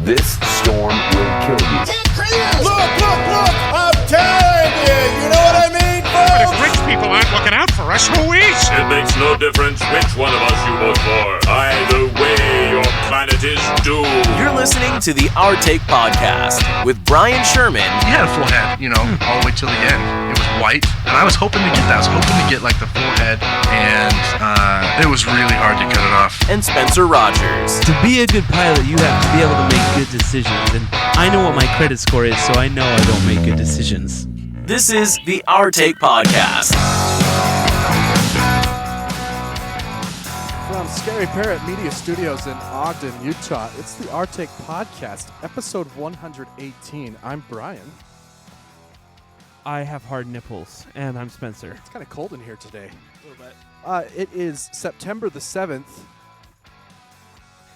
This storm will kill you. Look! I'm telling you! You know what I mean, folks? But if rich people aren't looking out for us, who is? It makes no difference which one of us you vote for. Either way, your planet is doomed. You're listening to the Our Take Podcast with Brian Sherman. He had a full head, all the way till the end. It was white, and I was hoping to get that. I was hoping to get, like, the full head, and it was really hard to cut it off. And Spencer Rogers. To be a good pilot, you have to be able to make good decisions, and I know what my credit score is, so I know I don't make good decisions. This is the Our Take Podcast. From Scary Parrot Media Studios in Ogden, Utah, it's the Our Take Podcast, episode 118. I'm Brian. I have hard nipples, and I'm Spencer. It's kind of cold in here today. A little bit. It is September the 7th.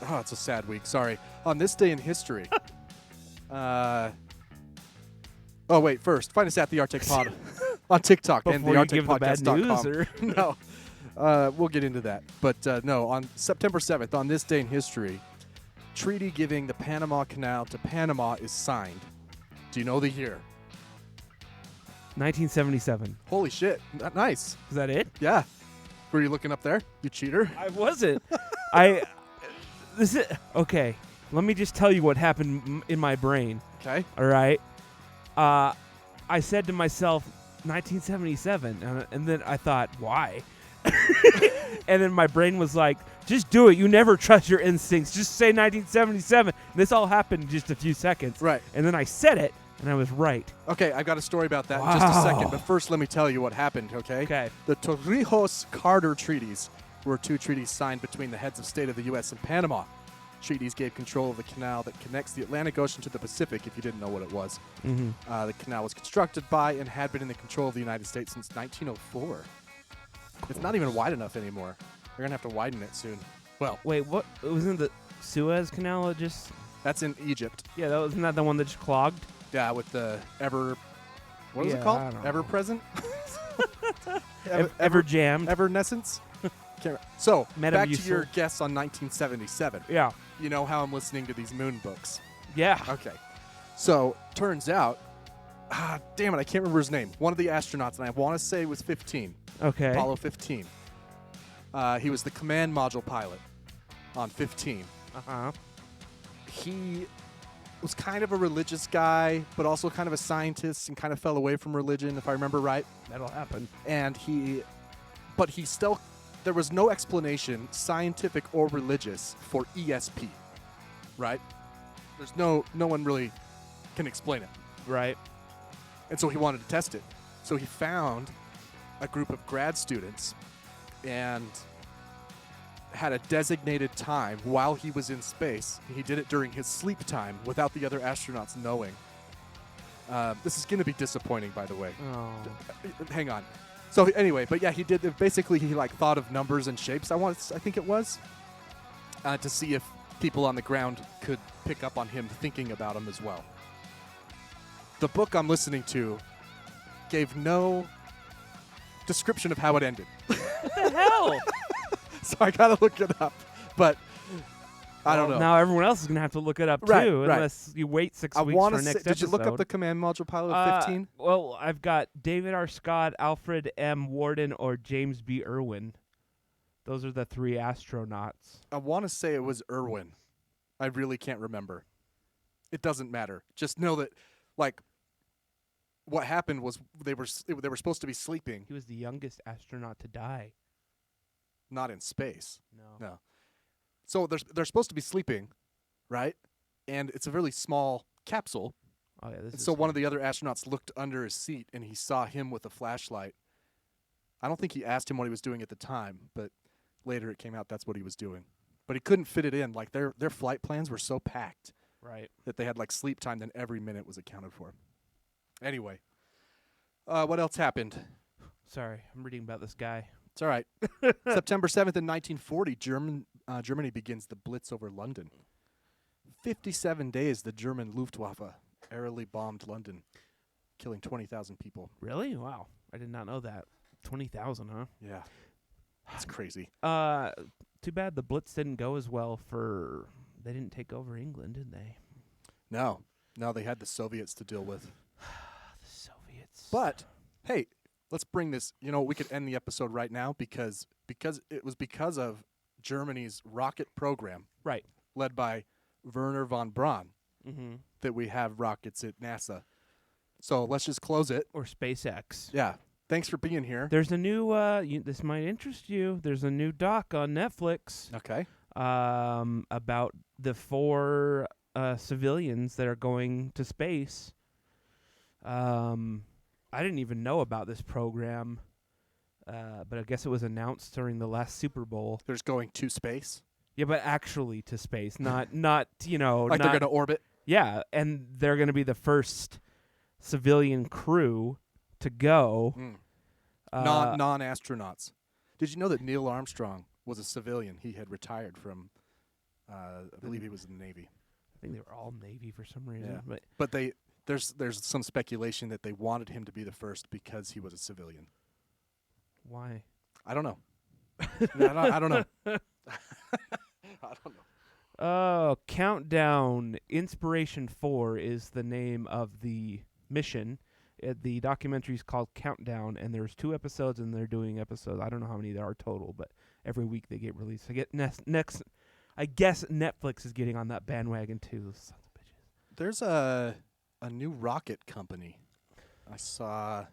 Oh, it's a sad week. Sorry. On this day in history. First, find us at the Our Take Pod on TikTok and Before you give the bad news, or? No. We'll get into that. But no, on September 7th, on this day in history, treaty giving the Panama Canal to Panama is signed. Do you know the year? 1977. Holy shit. Nice. Is that it? Yeah. Were you looking up there? You cheater? I wasn't. Okay. Let me just tell you what happened in my brain. Okay. All right. I said to myself, 1977, and then I thought, why? And then my brain was like, just do it. You never trust your instincts. Just say 1977. This all happened in just a few seconds. Right. And then I said it, and I was right. Okay, I've got a story about that in just a second. But first, let me tell you what happened, okay? Okay. The Torrijos-Carter treaties were two treaties signed between the heads of state of the U.S. and Panama. Treaties gave control of the canal that connects the Atlantic Ocean to the Pacific, if you didn't know what it was. Mm-hmm. The canal was constructed by and had been in the control of the United States since 1904. It's not even wide enough anymore. They're going to have to widen it soon. Well, Wait, what? Wasn't the Suez Canal that just... that's in Egypt. Yeah, wasn't that the one that just clogged? Yeah, with the what is it Yeah, called? I don't know. Ever-present? Ever jammed. Evanescence? So, back to Metamucil. your guess on 1977. Yeah. You know how I'm listening to these moon books. Yeah. Okay. So, turns out, damn it, I can't remember his name. One of the astronauts, and I want to say it was 15. Okay. Apollo 15. He was the command module pilot on 15. Uh-huh. He was kind of a religious guy, but also kind of a scientist and kind of fell away from religion, if I remember right. That'll happen. And there was no explanation, scientific or religious, for ESP, right? There's no one really can explain it. Right. And so he wanted to test it. So he found a group of grad students and had a designated time while he was in space. He did it during his sleep time without the other astronauts knowing. This is going to be disappointing, by the way. Oh. Hang on. So anyway, but yeah, he did. Basically, he thought of numbers and shapes. I think it was to see if people on the ground could pick up on him thinking about him as well. The book I'm listening to gave no description of how it ended. What the hell? So I gotta look it up, but I don't know. Now everyone else is going to have to look it up, Right, too, right. unless you wait 6 I weeks want for to next say, did you look up episode. the command module pilot of 15? Well, I've got David R. Scott, Alfred M. Worden, or James B. Irwin. Those are the three astronauts. I want to say it was Irwin. I really can't remember. It doesn't matter. Just know that, what happened was they were supposed to be sleeping, He was the youngest astronaut to die. not in space. No. No. So they're supposed to be sleeping, right? And it's a really small capsule. Oh, yeah, this And is so one of the other astronauts looked under his seat and he saw him with a flashlight. I don't think he asked him what he was doing at the time, but later it came out that's what he was doing. But he couldn't fit it in. Their flight plans were so packed Right. that they had sleep time, then every minute was accounted for. Anyway, what else happened? Sorry, I'm reading about this guy. It's all right. September 7th in 1940, Germany begins the Blitz over London. 57 days the German Luftwaffe aerially bombed London, killing 20,000 people. Really? Wow. I did not know that. 20,000, huh? Yeah. That's crazy. Too bad the Blitz didn't go as well They didn't take over England, did they? No, they had the Soviets to deal with. The Soviets. But hey, let's bring this. We could end the episode right now because it was because of Germany's rocket program, right. led by Werner von Braun, Mm-hmm. that we have rockets at NASA. So let's just close it. Or SpaceX. Yeah. Thanks for being here. There's a new. This might interest you. There's a new doc on Netflix. Okay. About the 4 civilians that are going to space. I didn't even know about this program, but I guess it was announced during the last Super Bowl. There's going to space. Yeah, but actually to space, not Like not, they're going to orbit. Yeah, and they're going to be the first civilian crew to go. Non-astronauts. Did you know that Neil Armstrong was a civilian? He had retired from, I believe he was in the Navy. I think they were all Navy for some reason. Yeah. But But there's some speculation that they wanted him to be the first because he was a civilian. why? I don't know. I don't know. I don't know. Oh, Countdown Inspiration 4 is the name of the mission. The documentary is called Countdown, and there's 2 episodes, and they're doing episodes. I don't know how many there are total, but every week they get released. I guess Netflix is getting on that bandwagon too. Those sons of bitches. There's a new rocket company. I saw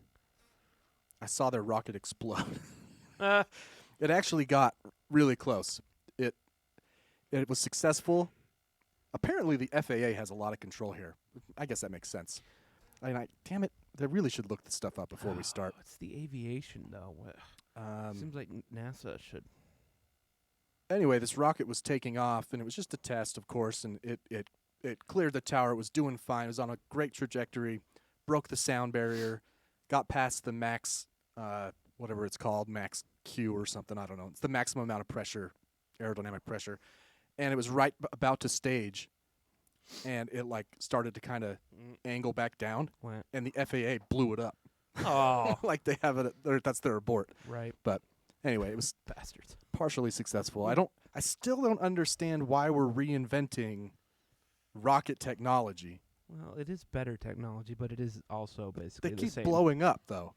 their rocket explode. It actually got really close. It was successful. Apparently, the FAA has a lot of control here. I guess that makes sense. Damn it, they really should look this stuff up before we start. It's the aviation, though. Seems like NASA should. Anyway, this rocket was taking off, and it was just a test, of course, and it cleared the tower. It was doing fine. It was on a great trajectory, broke the sound barrier, got past the max, whatever it's called, max Q or something. I don't know. It's the maximum amount of pressure, aerodynamic pressure. And it was right about to stage, and it started to kind of angle back down, What? and the FAA blew it up. Oh, Like they have it, that's their abort. right. But anyway, it was Bastards. partially successful. I still don't understand why we're reinventing rocket technology. Well, it is better technology, but it is also basically They the keep same. blowing up, though.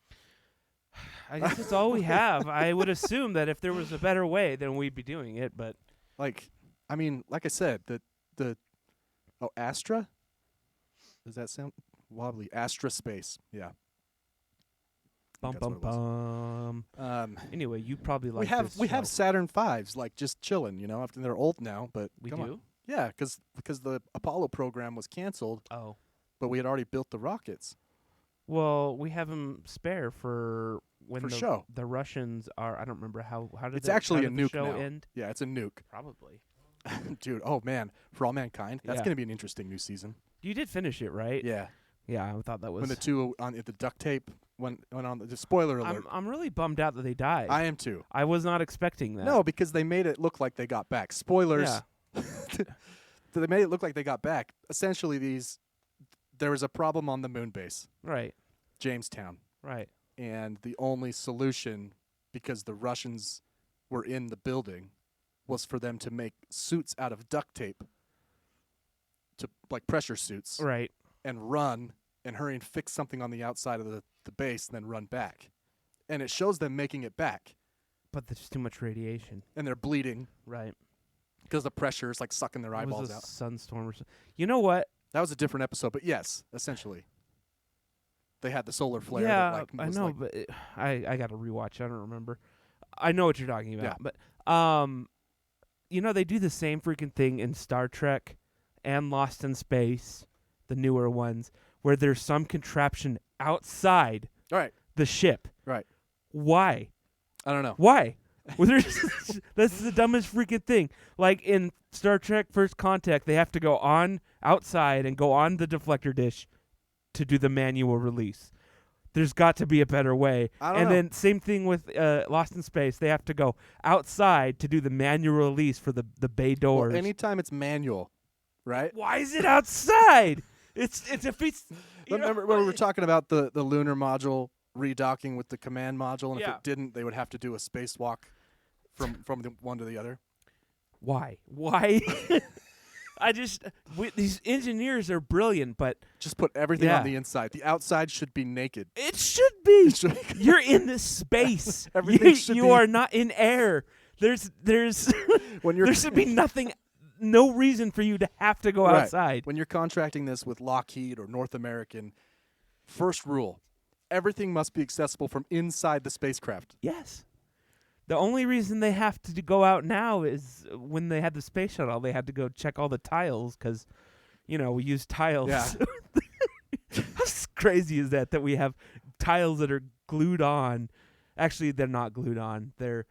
I guess it's all we have. I would assume that if there was a better way, then we'd be doing it. But Like I said, Astra? Does that sound wobbly? Astra Space, yeah. bum that's bum what it bum. Anyway, you probably like we have this show. Saturn V's, just chilling, After they're old now, but We come do. on. Yeah, because the Apollo program was canceled, Oh, but we had already built the rockets. well, we have them spare for when For the show. the Russians are. I don't remember how did It's the, actually how a did the nuke show now. end? Yeah, it's a nuke. Probably. Dude, oh man, For All Mankind. That's Yeah. going to be an interesting new season. You did finish it, right? Yeah. Yeah, I thought that was. When the two on the duct tape went on the spoiler alert. I'm really bummed out that they died. I am too. I was not expecting that. No, because they made it look like they got back. Spoilers. Yeah. They made it look like they got back. Essentially, there was a problem on the moon base, Right. Jamestown, Right. and the only solution, because the Russians were in the building, was for them to make suits out of duct tape, like pressure suits, Right. and run and hurry and fix something on the outside of the base, and then run back. And it shows them making it back, But there's too much radiation. and they're bleeding Right. because the pressure is sucking their It eyeballs was a out. sunstorm or something. You know what? That was a different episode, but yes, essentially. They had the solar flare. Yeah, that, I was know, but I got to rewatch. I don't remember. I know what you're talking about, Yeah. but they do the same freaking thing in Star Trek and Lost in Space, the newer ones, where there's some contraption outside All right, the ship. right. Why? I don't know. Why? Well, that's the dumbest freaking thing. Like in Star Trek First Contact, they have to go on outside and go on the deflector dish to do the manual release. There's got to be a better way. I don't and know. then same thing with Lost in Space. They have to go outside to do the manual release for the bay doors. Well, anytime it's manual, right? Why is it outside? It defeats. Remember when we were talking about the lunar module redocking with the command module, and if Yeah. it didn't, they would have to do a spacewalk from the one to the other. Why? these engineers are brilliant, but Just put everything Yeah. on the inside. The outside should be naked. it should be. It should be- You're in this space. Everything should you be- are not in air. There's When you're there should be nothing, no reason for you to have to go Right. outside. When you're contracting this with Lockheed or North American, first rule, everything must be accessible from inside the spacecraft. Yes. The only reason they have to go out now is when they had the space shuttle, they had to go check all the tiles because, we use tiles. Yeah. How crazy is that we have tiles that are glued on? Actually, they're not glued on. It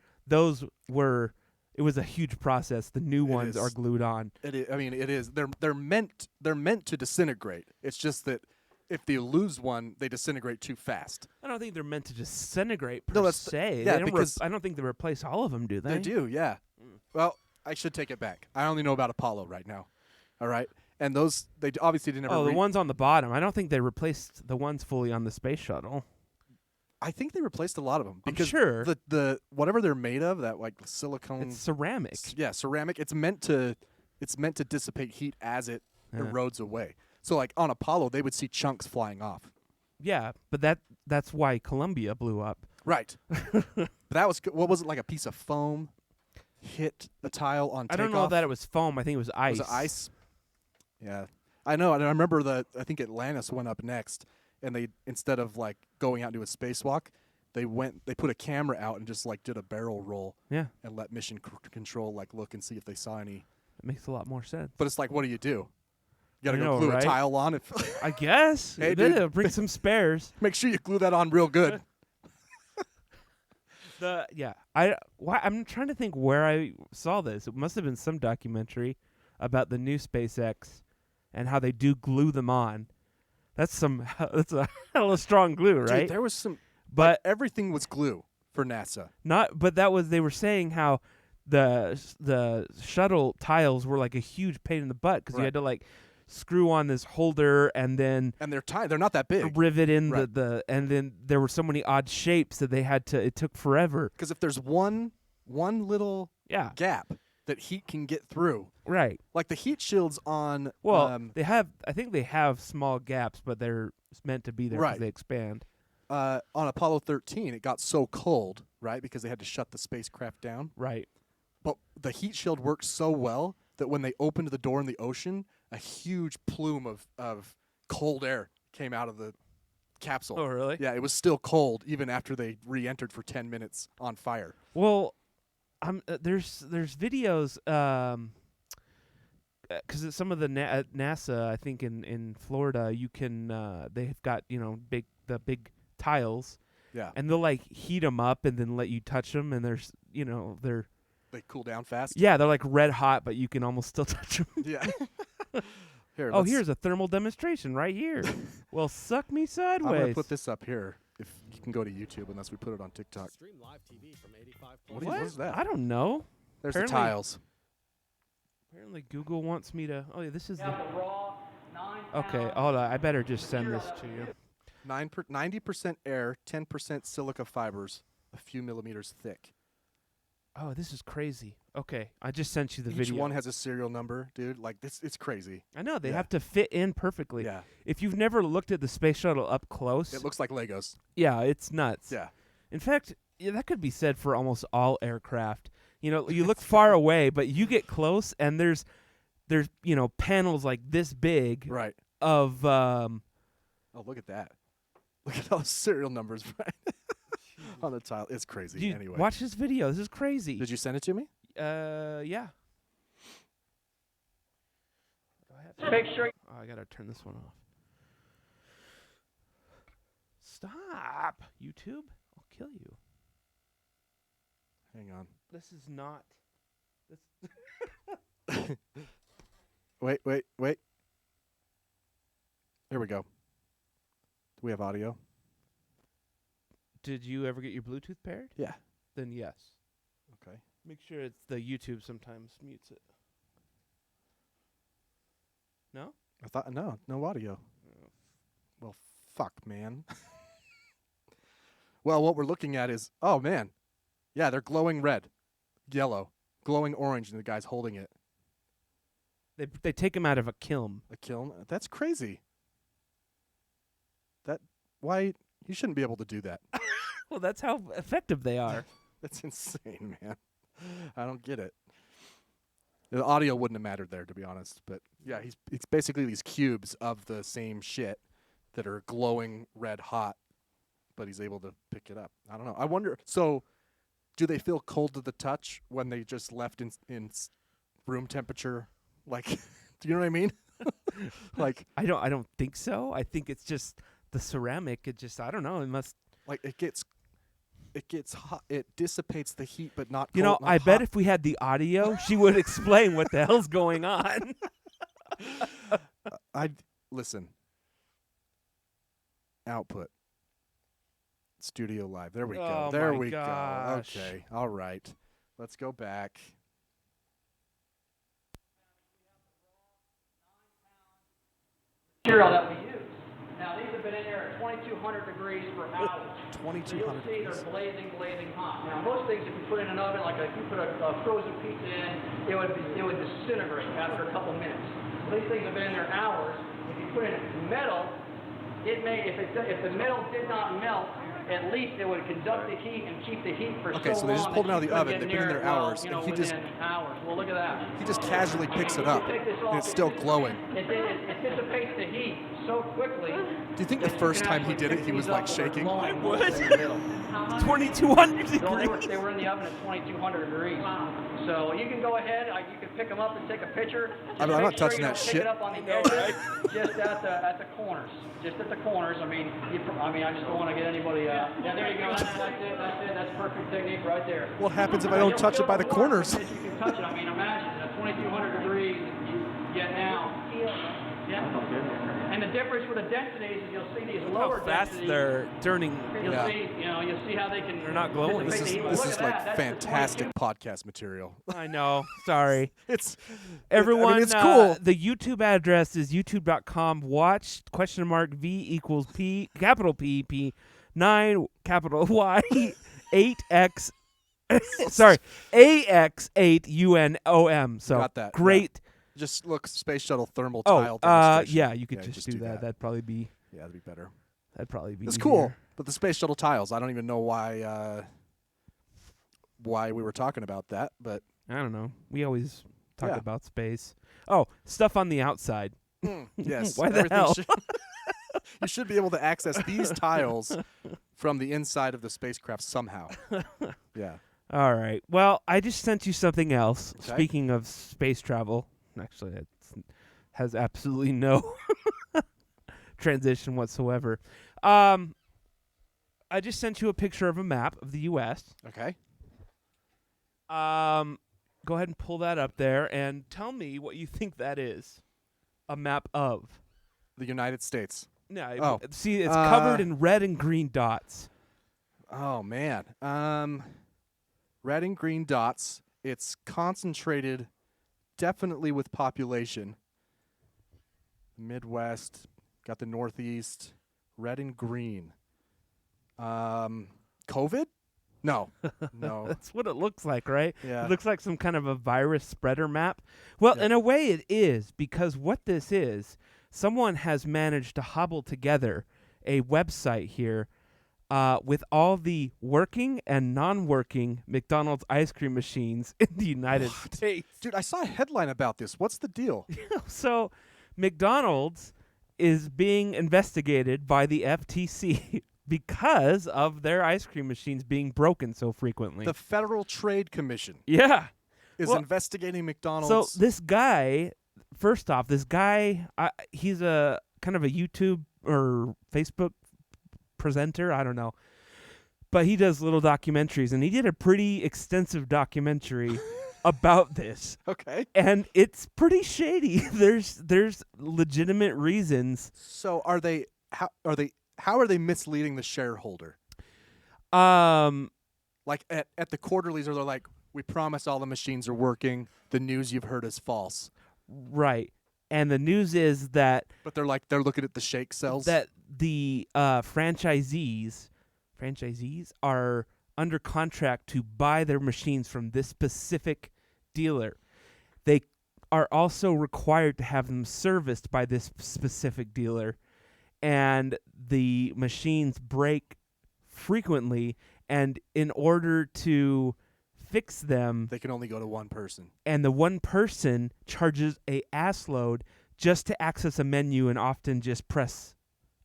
was a huge process. The new ones is. are glued on. It is. They're meant to disintegrate. It's just that if they lose one, they disintegrate too fast. I don't think they're meant to disintegrate per No, that's se. yeah, They don't because- I don't think they replace all of them, do they? They do, yeah. Well, I should take it back. I only know about Apollo right now. All right, and those they obviously didn't ever. Oh, the ones on the bottom. I don't think they replaced the ones fully on the space shuttle. I think they replaced a lot of them I'm because sure. the whatever they're made of, that like silicone. It's ceramic. Yeah, ceramic. It's meant to dissipate heat as it Yeah. erodes away. So like on Apollo, they would see chunks flying off. Yeah, but that's why Columbia blew up. Right. But that was what was it, like a piece of foam hit a tile on I takeoff? don't know that it was foam. I think it was ice. Was it ice? Yeah, I know. And I remember I think Atlantis went up next, and they instead of like going out and do a spacewalk, they put a camera out and just like did a barrel roll Yeah, and let mission control like look and see if they saw any. it makes a lot more sense. But it's like, what do? You gotta I go know, glue right? a tile on it. I guess. Hey, Then dude. it'll bring some spares. Make sure you glue that on real good. I'm trying to think where I saw this. It must have been some documentary about the new SpaceX and how they do glue them on. That's a hell of strong glue, right? Dude, there was some. But everything was glue for NASA. they were saying how the shuttle tiles were like a huge pain in the butt because you Right. had to like screw on this holder and then And they're tight. They're not that big. rivet in Right. and then there were so many odd shapes that it took forever. Because if there's one little Yeah. gap that heat can get through, Right. like the heat shields on. Well, I think they have small gaps, but they're meant to be there because Right. they expand. On Apollo 13, it got so cold, right? Because they had to shut the spacecraft down. Right. But the heat shield worked so well that when they opened the door in the ocean, a huge plume of cold air came out of the capsule. Oh, really? Yeah, it was still cold even after they re-entered for 10 minutes on fire. Well, there's videos because some of the NASA, I think in Florida, you can they've got the big tiles, Yeah, and they'll like heat them up and then let you touch them, and there's they're they cool down fast. they're like red hot, but you can almost still touch them. Yeah. Here, Oh, let's- here's a thermal demonstration right here. Well, suck me I'm sideways. gonna put this up here. If you can go to YouTube, unless we put it on TikTok. What is that? I don't know. There's apparently- the tiles. Apparently, Google wants me to. Oh, yeah, this is the. Okay, hold on. I better just send this to you. 90% air, 10% silica fibers, a few millimeters thick. Oh, this is crazy. Okay, I just sent you the Each video. one has a serial number, dude. Like this, it's crazy. I know they Yeah. have to fit in perfectly. Yeah, If you've never looked at the space shuttle up close, it looks like Legos. yeah, it's nuts. Yeah, In fact, that could be said for almost all aircraft. You look far away, but you get close, and there's panels like this big right. of Oh, look at that. Look at all the serial numbers right on the tile. It's crazy. Dude, Anyway, watch this video. This is crazy. did you send it to me? Yeah. Make sure Oh, I gotta turn this one off. Stop, YouTube! I'll kill you. Hang on. This is not. This. Wait. Here we go. Do we have audio? Did you ever get your Bluetooth paired? Yeah. Then yes. Okay. Make sure it's the YouTube sometimes mutes it. No? I thought no audio. Well, fuck, man. Well, what we're looking at is, oh man, yeah, they're glowing red, yellow, glowing orange, and the guy's holding it. They take them out of a kiln. A kiln? That's crazy. Why you shouldn't be able to do that. Well, that's how effective they are. That's insane, man. I don't get it. The audio wouldn't have mattered there, to be honest. But yeah, it's basically these cubes of the same shit that are glowing red hot, but he's able to pick it up. I don't know. I wonder. So, do they feel cold to the touch when they just left in room temperature? Like, do you know what I mean? Like, I don't think so. I think it's just the ceramic. It just, I don't know. It must. Like it gets hot. It dissipates the heat, but not. You cold, know, not I bet hot. if we had the audio, she would explain what the hell's going on. Listen. Output. Studio Live. There we go. Oh There my we gosh. go. Okay. All right. Let's go back. Material that we use. Now these have been in there at 2,200 degrees for hours. 2,200 So you'll see degrees. they're blazing hot. Now most things, if you put in an oven, like if you put a frozen pizza in, it would disintegrate after a couple minutes. So these things have been in there hours. If you put in metal, it may, if the metal did not melt, at least it would conduct the heat and keep the heat for Okay, so they long just pulled it that out of you the oven. couldn't They've get been in near there it, hours, and he just- within hours. Well, look at that. He just casually picks it up, Take this off, and it's still glowing. It dissipates the heat so quickly. Do you think the that you first can time he actually did it, pick he was these like up that are shaking? glowing I would. in the middle. 2,200 No, degrees. they were in the oven at 2,200 degrees. So you can go ahead, you can pick them up and take a picture. Just I'm make not sure touching you that don't pick shit. it up on the edges, just at the corners. Just at the corners. I mean, I just don't want to get anybody. Yeah, there you go. That's it. That's perfect technique right there. What happens if I don't You'll touch it feel by the warmth corners? as you can touch it. I mean, imagine at 2,200 degrees you get now. Yeah. And the difference with the densities is you'll see these How lower fast densities. they're turning. You'll Yeah. see, you'll see how they can. They're not glowing. This dissipate is the heat. this Look is at like that. That's the fantastic 22. podcast material. I know. Sorry. It's Everyone, I mean, it's cool. The YouTube address is youtube.com. Watch V equals P, capital P, P, 9, capital Y, 8X, sorry, AX8 UNOM. So Got that, great. Just look space shuttle thermal Oh, tile demonstration. yeah, you could Yeah, just do that. That'd probably be Yeah, that'd be better. easier. It's cool, but the space shuttle tiles, I don't even know why we were talking about that, but I don't know. We always talk Yeah. about space. Oh, stuff on the outside. yes. Why the everything hell? you should be able to access these tiles from the inside of the spacecraft somehow. Yeah. All right. Well, I just sent you something else. Okay. Speaking of space travel, actually, it has absolutely no transition whatsoever. I just sent you a picture of a map of the U.S. Okay. Go ahead and pull that up there and tell me what you think that is. A map of. The United States. No, Oh. see, it's covered in red and green dots. Oh man. Red and green dots. It's concentrated definitely with population. Midwest, got the Northeast, red and green. COVID? No. No. That's what it looks like, right? Yeah. It looks like some kind of a virus spreader map. Well, Yeah. in a way it is, because what this is, someone has managed to hobble together a website here with all the working and non-working McDonald's ice cream machines in the United States. Dude, I saw a headline about this. What's the deal? So McDonald's is being investigated by the FTC because of their ice cream machines being broken so frequently. The Federal Trade Commission yeah. is Well, investigating McDonald's. So this guy, first off, he's a kind of a YouTube or Facebook presenter. I don't know. But he does little documentaries, and he did a pretty extensive documentary about this. Okay. And it's pretty shady. There's legitimate reasons. So how are they misleading the shareholder? Like at the quarterlies, are they like, we promise all the machines are working. The news you've heard is false. Right. And the news is that But they're looking at the shake cells. that the franchisees are under contract to buy their machines from this specific dealer. They are also required to have them serviced by this specific dealer, and the machines break frequently, and in order to fix them, They can only go to one person. and the one person charges a ass load just to access a menu and often just press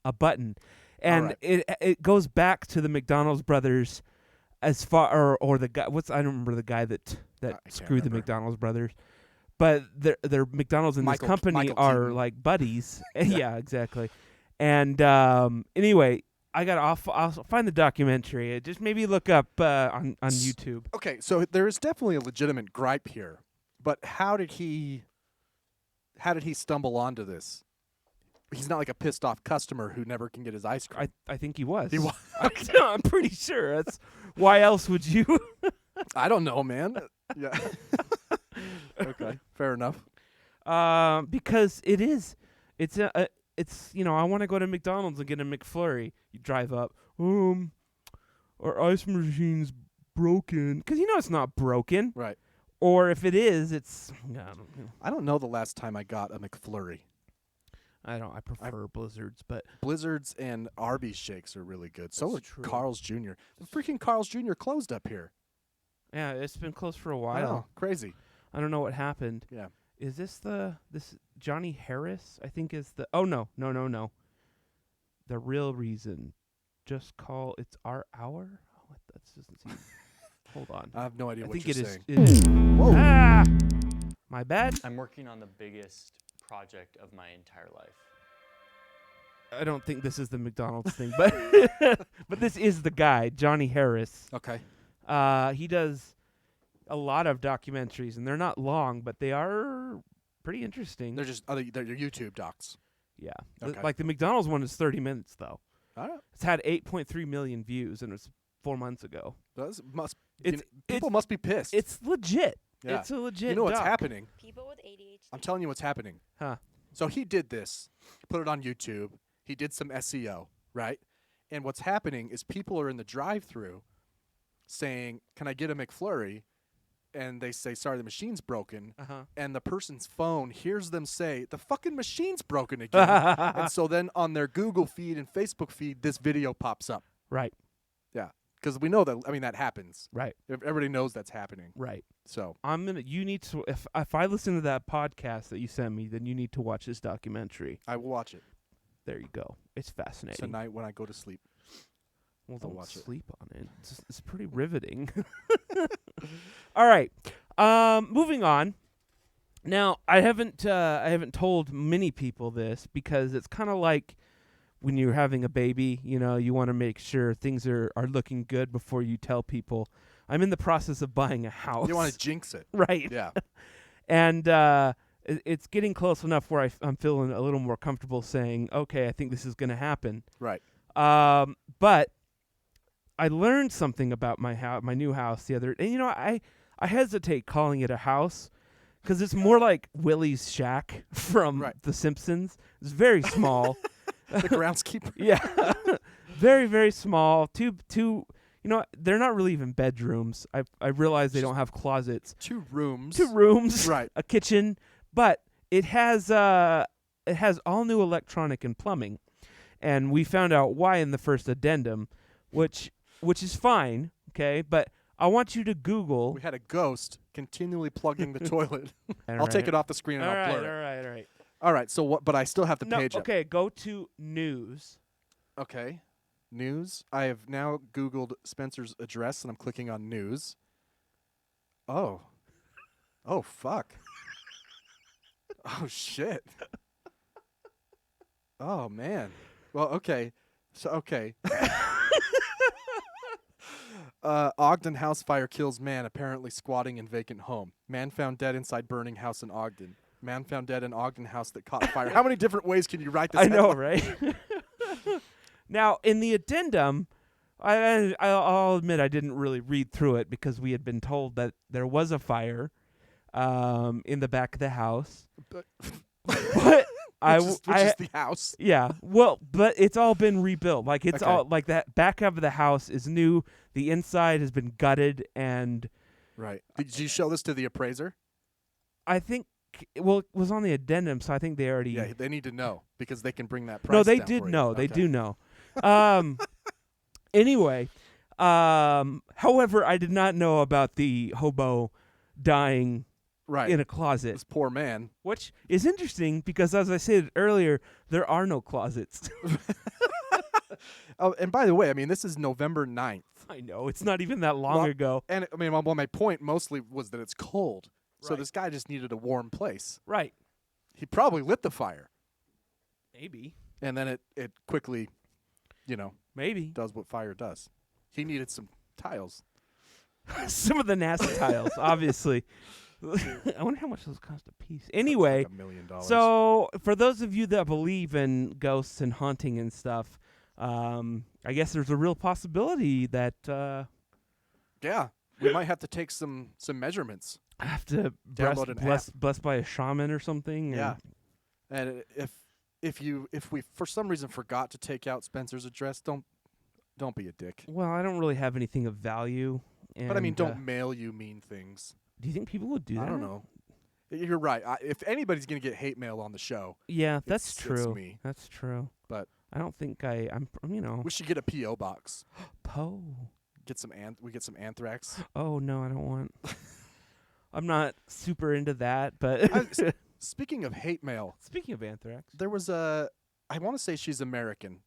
a button. And Alright. it goes back to the McDonald's brothers as far or the guy I don't remember the guy that I can't screwed the remember. McDonald's brothers. But their McDonald's and this company Michael are Keaton. like buddies. Yeah, exactly. And anyway, I'll find the documentary. Just maybe look up on YouTube. Okay, so there is definitely a legitimate gripe here, but how did he stumble onto this? He's not like a pissed off customer who never can get his ice cream. I think he was. He wa- I'm pretty sure. That's why else would you? I don't know, man. Yeah. Okay, fair enough. Because it's I want to go to McDonald's and get a McFlurry. You drive up, our ice machine's broken. Because it's not broken. Right. Or if it is, it's I don't know the last time I got a McFlurry. I prefer Blizzards, but Blizzards and Arby's shakes are really good. So That's are true. Carl's Jr. The freaking Carl's Jr. closed up here. yeah, it's been closed for a I while. know, crazy. I don't know what happened. Yeah. Is this Johnny Harris? I think is the. Oh no. The real reason. Just call. It's our hour. Oh, that doesn't seem. Hold on. I have no idea I what think you're it is. saying. It is. Whoa. Ah, my bad. I'm working on the biggest project of my entire life. I don't think this is the McDonald's thing, but but this is the guy, Johnny Harris. Okay. He does a lot of documentaries, and they're not long, but they are pretty interesting. They're YouTube docs. Yeah. Okay. Like the McDonald's one is 30 minutes, though. All right. It's had 8.3 million views, and it was 4 months ago. People must be pissed. It's legit. Yeah. It's a legit You know what's doc. happening? People with ADHD. I'm telling you what's happening. Huh. So he did this, put it on YouTube. He did some SEO, right? And what's happening is people are in the drive-thru saying, "Can I get a McFlurry?" And they say, "Sorry, the machine's broken." Uh-huh. And the person's phone hears them say, "The fucking machine's broken again." And so then on their Google feed and Facebook feed, this video pops up. Right. Yeah, because we know that. I mean, that happens. Right. Everybody knows that's happening. Right. So You need to, if I listen to that podcast that you sent me, then you need to watch this documentary. I will watch it There you go. It's fascinating. tonight when I go to sleep. Well, I'll don't watch it. sleep on it. It's pretty riveting. All right. Moving on. Now, I haven't told many people this because it's kind of like when you're having a baby, you want to make sure things are looking good before you tell people. I'm in the process of buying a house. You want to jinx it. Right. Yeah. And it's getting close enough where I'm feeling a little more comfortable saying, okay, I think this is going to happen. Right. But I learned something about my new house the other. And I hesitate calling it a house because it's more like Willie's shack from The Simpsons. It's very small. The groundskeeper. Yeah, very very small. Two. They're not really even bedrooms. I realize they don't have closets. 2 rooms. 2 rooms. Right. A kitchen, but it has all new electronic and plumbing, and we found out why in the first addendum, which is fine. Okay, but I want you to Google. We had a ghost continually plugging the toilet. I'll All take right. it off the screen and All I'll right, blur it. all right. All right. So what? But I still have the No, page up. okay. Go to news. Okay. News. I have now Googled Spencer's address and I'm clicking on news. Oh. Oh fuck. Oh shit. Oh man. Well, okay. So okay. Ogden house fire kills man apparently squatting in vacant home. Man found dead inside burning house in Ogden. Man found dead in Ogden house that caught fire. How many different ways can you write this? I know, headline? right? Now, in the addendum, I'll admit I didn't really read through it because we had been told that there was a fire in the back of the house. But But which is the house. Yeah, well, but it's all been rebuilt. Like it's Okay. all like that back of the house is new. The inside has been gutted, and Right. Did you show this to the appraiser? I think Well, it was on the addendum, so I think they already. Yeah, they need to know because they can bring that price No, they down did for you. know. They Okay. do know. Anyway, however, I did not know about the hobo dying Right. in a closet, This poor man. which is interesting because, as I said earlier, there are no closets. Oh, and by the way, I mean, this is November 9th. I know it's not even that long Well, ago. And I mean, well, my point mostly was that it's cold. So Right. this guy just needed a warm place. Right? He probably lit the fire, Maybe. and then it quickly, Maybe. does what fire does. He needed some tiles. Some of the NASA tiles, obviously. I wonder how much those cost a piece. Anyway, Like $1 million. so for those of you that believe in ghosts and haunting and stuff, I guess there's a real possibility that yeah, we might have to take some measurements. I have to Download an blessed by a shaman or something. Yeah. And if we for some reason forgot to take out Spencer's address, don't be a dick. Well, I don't really have anything of value. But I mean, and, don't mail you mean things. Do you think people would do that? I don't know. You're right. If anybody's gonna get hate mail on the show, Yeah, that's It's true. me. That's true. But I don't think I'm. we should get a PO box. Poe. Get some we get some anthrax. Oh no, I don't want. I'm not super into that, but Speaking of hate mail, speaking of anthrax, there was I want to say she's American,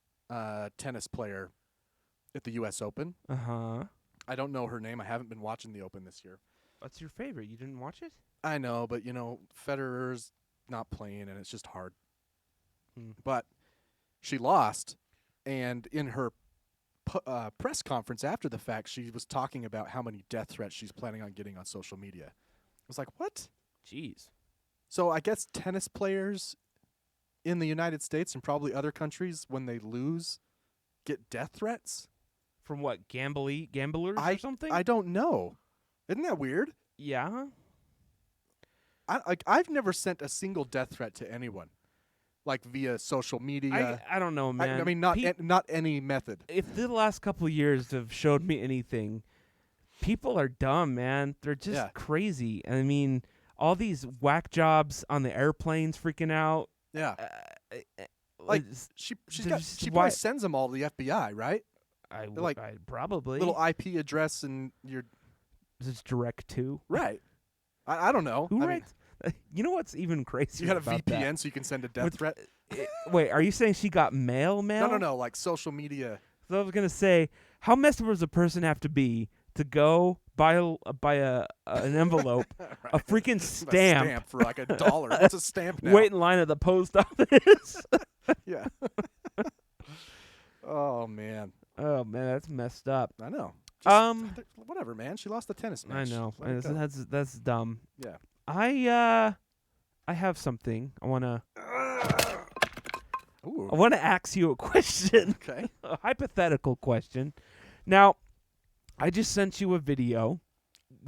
tennis player at the U.S. Open. I don't know her name. I haven't been watching the Open this year. what's your favorite? You didn't watch it? I know, but Federer's not playing, and it's just hard. Hmm. But she lost, and in her press conference after the fact, she was talking about how many death threats she's planning on getting on social media. I was like, what? Jeez. So I guess tennis players in the United States and probably other countries, when they lose, get death threats? From what, gamblers or something? I don't know. Isn't that weird? Yeah. I've never sent a single death threat to anyone, like via social media. I don't know, man. I mean, not any method. If the last couple of years have showed me anything, people are dumb, man. They're just crazy. I mean, all these whack jobs on the airplanes freaking out. Yeah. Like she there's probably why- sends them all to the FBI, right? I like probably Little IP address and your It's direct to. right. I don't know. Who I writes? You know what's even crazier? You got a about VPN that? so you can send a death With- threat? Wait, are you saying she got mail? No, like social media. So I was gonna say, how messed up does a person have to be to go buy an envelope, a freaking stamp, A stamp for like $1. What's a stamp now? wait in line at the post office? Yeah. Oh man. Oh man, that's messed up. I know. Whatever, man. She lost the tennis I match. know. Let it go. That's dumb. Yeah. I have something. I wanna Ooh. ask you a question. Okay. A hypothetical question. Now, I just sent you a video.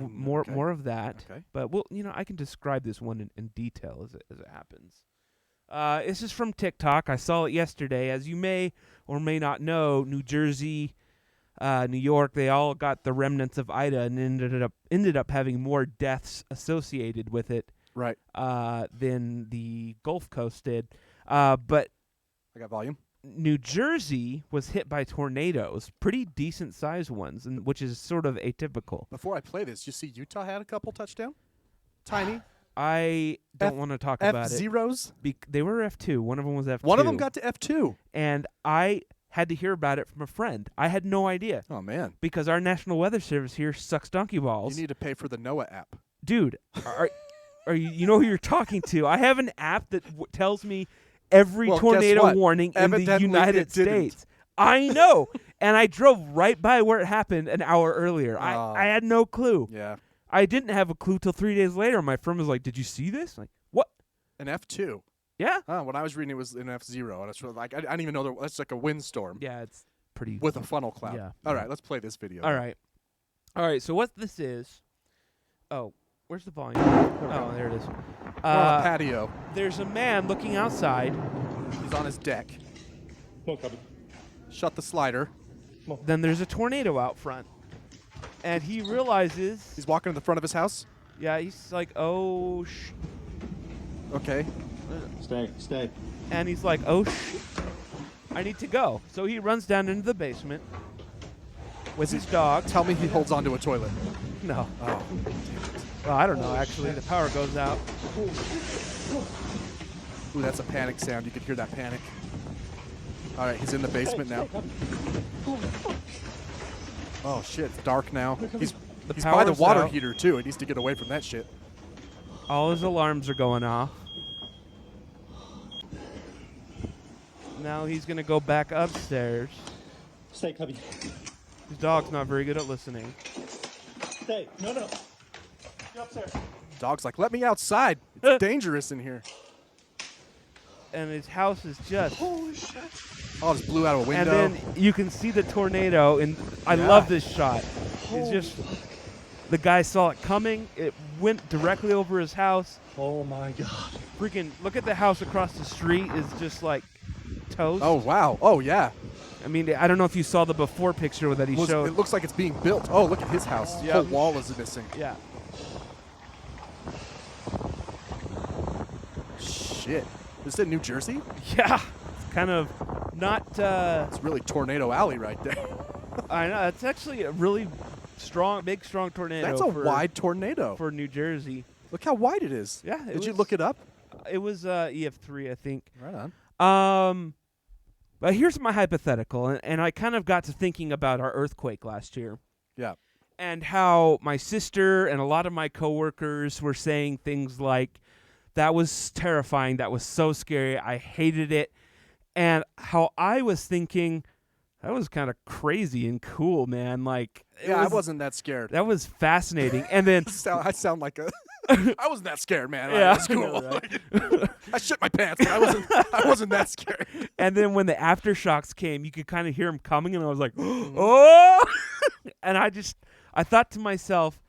Okay. More of that. Okay. But I can describe this one in detail as it happens. This is from TikTok. I saw it yesterday. As you may or may not know, New Jersey, New York, they all got the remnants of Ida and ended up having more deaths associated with it, Right. than the Gulf Coast did. But I got volume. New Jersey was hit by tornadoes, pretty decent sized ones, and which is sort of atypical. Before I play this, you see Utah had a couple touchdown? Tiny. I don't want to talk about it. F-zeros? They were F2. One of them was F2. One of them got to F2. And I had to hear about it from a friend. I had no idea. Oh, man. Because our National Weather Service here sucks donkey balls. You need to pay for the NOAA app. Dude, are you know who you're talking to? I have an app that tells me every Well, guess tornado what? warning in the Evidently United it didn't. States. I know. And I drove right by where it happened an hour earlier. I had no clue. Yeah. I didn't have a clue till 3 days later. My friend was like, "Did you see this?" I'm like, what? An F2. Yeah. When I was reading, it was an F0. And it's like, I didn't even know that's like a windstorm. Yeah, it's pretty. With a funnel cloud. Yeah. All right, let's play this video. All right. All right, so what this is. Oh, where's the volume? Oh, there it is. We're on a patio. There's a man looking outside. He's on his deck. Shut the slider. Then there's a tornado out front. And he realizes. He's walking to the front of his house. Yeah, he's like, oh, Okay. Stay. And he's like, oh, shit, I need to go. So he runs down into the basement with his dog. Tell me he holds onto a toilet. No. Oh. Well, I don't know, actually. The power goes out. Ooh, that's a panic sound. You could hear that panic. All right, he's in the basement now. Oh, shit. It's dark now. He's by the power's water out. heater, too. He needs to get away from that shit. All his alarms are going off. Now he's going to go back upstairs. Stay, Cubby. His dog's not very good at listening. Stay. No. You're upstairs. Dog's like, let me outside. It's dangerous in here. And his house is just... Holy shit. Oh, it just blew out a window. And then you can see the tornado, and I Yeah. love this shot. It's just... The guy saw it coming. It went directly over his house. Oh my God. Freaking look at the house across the street is just like toast. Oh, wow. Oh, yeah. I mean, I don't know if you saw the before picture that he showed. It looks like it's being built. Oh, look at his house. Yeah. Whole wall is missing. Yeah. Shit. Is it New Jersey? Yeah. It's kind of not. It's really Tornado Alley right there. I know. It's actually a really big, strong tornado. That's a for, wide tornado. for New Jersey. Look how wide it is. Yeah. Did you look it up? It was EF3, I think. Right on. But here's my hypothetical, and I kind of got to thinking about our earthquake last year. Yeah. And how my sister and a lot of my coworkers were saying things like, that was terrifying, that was so scary, I hated it. And how I was thinking, that was kind of crazy and cool, man. Like, I wasn't that scared. That was fascinating. And then I sound like a... I wasn't that scared, man. Yeah, It was cool. I know, right? I shit my pants, but I wasn't that scared. And then when the aftershocks came, you could kind of hear them coming, and I was like, oh! And I thought to myself,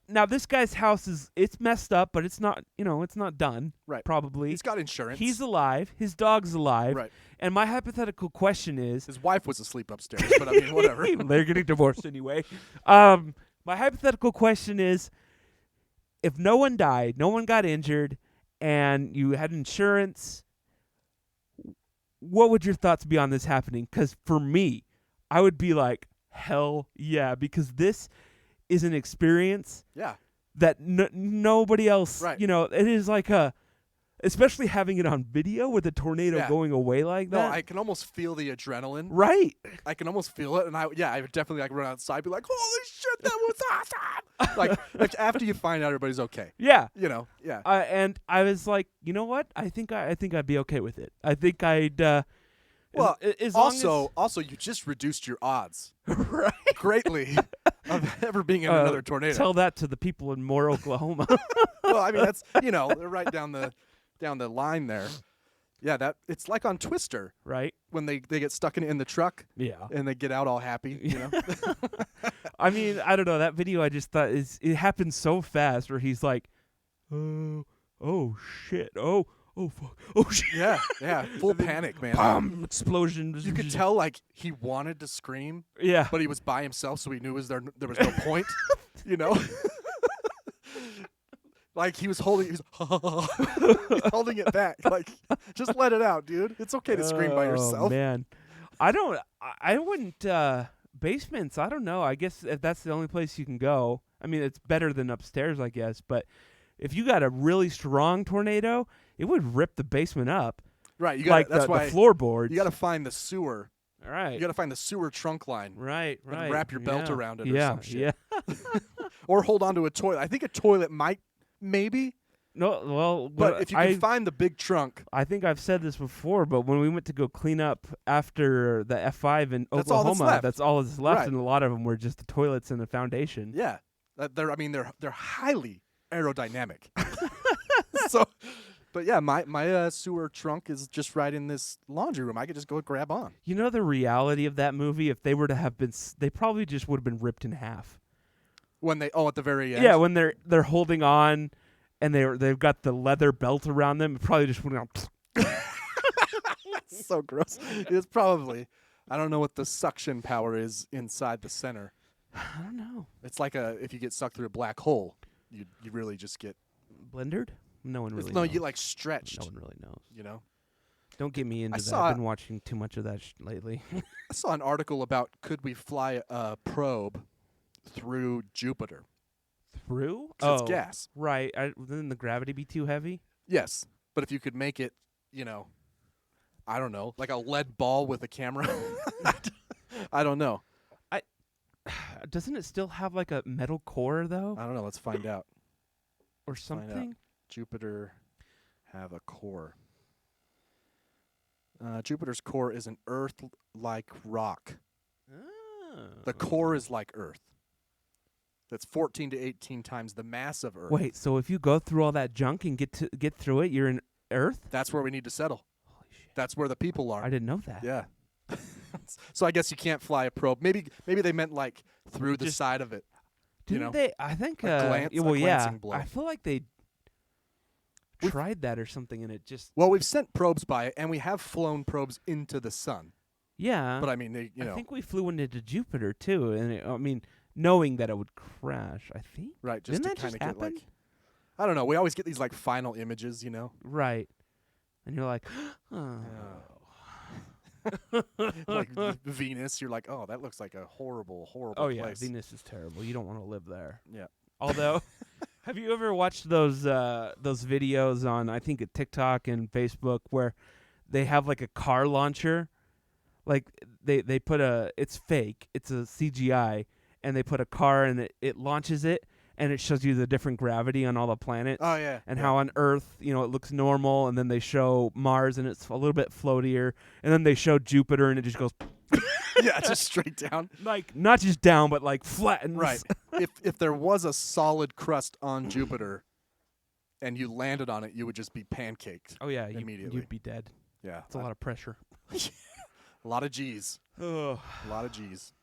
now this guy's house it's messed up, but it's not, it's not done. Right. Probably. He's got insurance. He's alive. His dog's alive. Right. And my hypothetical question is, His wife was asleep upstairs, but I mean, whatever. they're getting divorced anyway. My hypothetical question is, if no one died, no one got injured, and you had insurance, what would your thoughts be on this happening? Because for me, I would be like, hell yeah, because this is an experience Yeah. that nobody else, Right. It is like especially having it on video with a tornado Yeah. going away like No, that. I can almost feel the adrenaline. Right. I can almost feel it, and I would definitely run outside, and be like, "Holy shit, that was awesome!" like after you find out everybody's okay. Yeah. Yeah. And I was like, you know what? I think I'd be okay with it. I think I'd. Well, as long as also, you just reduced your odds right. greatly of ever being in another tornado. Tell that to the people in Moore, Oklahoma. Well, I mean, that's they're right down the line there. Yeah, it's like on Twister, right? when they get stuck in the truck. Yeah. And they get out all happy. I mean, I don't know. That video, I just thought it happened so fast, where he's like, oh shit, oh fuck, oh shit. Yeah, full panic, man. Bomb explosion. You could tell like he wanted to scream, Yeah. but he was by himself, so he knew there was no point. Like he was holding he's holding it back. Like, just let it out, dude. It's okay to scream by yourself. Oh man, I wouldn't basements. I don't know. I guess if that's the only place you can go. I mean, it's better than upstairs, I guess. But if you got a really strong tornado, it would rip the basement up. Right. That's why the floorboards. You got to find the sewer. All right. You got to find the sewer trunk line. Right. And wrap your belt around it or some shit. Yeah. Or hold on to a toilet. I think a toilet might, maybe. No, well, but if you can find the big trunk. I think I've said this before, but when we went to go clean up after the F5 in Oklahoma, that's all that's left, Right. and a lot of them were just the toilets and the foundation. Yeah. They're highly aerodynamic. So, but yeah, my sewer trunk is just right in this laundry room. I could just go grab on. You know the reality of that movie? If they were to have been, they probably just would have been ripped in half. When at the very end. Yeah, when they're holding on, and they've got the leather belt around them, it probably just went out. So gross. It's probably. I don't know what the suction power is inside the center. I don't know. It's like if you get sucked through a black hole, you really just get Blendered? No one really no, knows. you like stretched. No one really knows. You know. Don't get me into that. saw- I've been watching too much of that lately. I saw an article about could we fly a probe through Jupiter? Through? 'Cause it's gas. Right. Wouldn't the gravity be too heavy? Yes, but if you could make it, I don't know, like a lead ball with a camera. I don't know. Doesn't it still have like a metal core though, I don't know. Let's find out. or find out. something? Jupiter have a core. Jupiter's core is an Earth-like rock. The core is like Earth. That's 14 to 18 times the mass of Earth. Wait, so if you go through all that junk and get through it, you're in Earth? That's where we need to settle. Holy shit! That's where the people are. I didn't know that. Yeah. So I guess you can't fly a probe. Maybe they meant like through the Just- side of it. Didn't they? I think. a well, yeah. glancing blow. I feel like they tried that or something, and it just. Well, we've sent probes by it, and we have flown probes into the sun. Yeah. But I mean, they, I think we flew into Jupiter too, and knowing that it would crash. I think. right, just Didn't to that just kind of get happen? like, I don't know. We always get these like final images, Right. And you're like, oh. like Venus. You're like, oh, that looks like a horrible, horrible Oh yeah, place. Venus is terrible. You don't want to live there. Yeah. Although, have you ever watched those videos on I think at TikTok and Facebook where they have like a car launcher, like they put it's fake, it's a CGI, and they put a car and it launches it and it shows you the different gravity on all the planets. Oh yeah. And yeah. how on Earth, it looks normal, and then they show Mars and it's a little bit floatier, and then they show Jupiter and it just goes yeah, just straight down. like not just down but like flattens. Right. if there was a solid crust on Jupiter, and you landed on it, you would just be pancaked. Oh yeah, immediately. you'd be dead. Yeah. It's a lot of pressure. A lot of G's. Ugh. A lot of G's.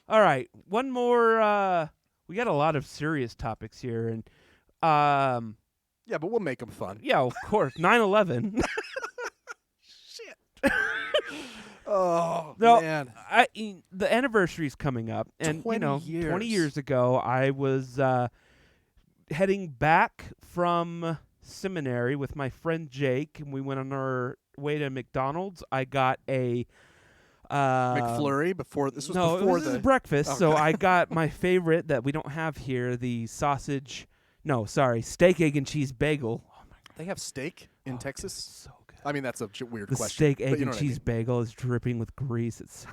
All right, one more. We got a lot of serious topics here, and Yeah, but we'll make them fun. yeah, of course, 9/11. Oh No, man. The anniversary's coming up, and 20 20 years. years ago, I was heading back from seminary with my friend Jake, and we went on our way to McDonald's. I got a McFlurry before this was no, before this is the breakfast. So Okay. I got my favorite that we don't have here, the sausage. No, sorry, steak, egg, and cheese bagel. Oh my god, They have steak in Texas. so good. I mean, that's a weird The question. steak, but egg, you know and what I cheese mean. bagel is dripping with grease. It's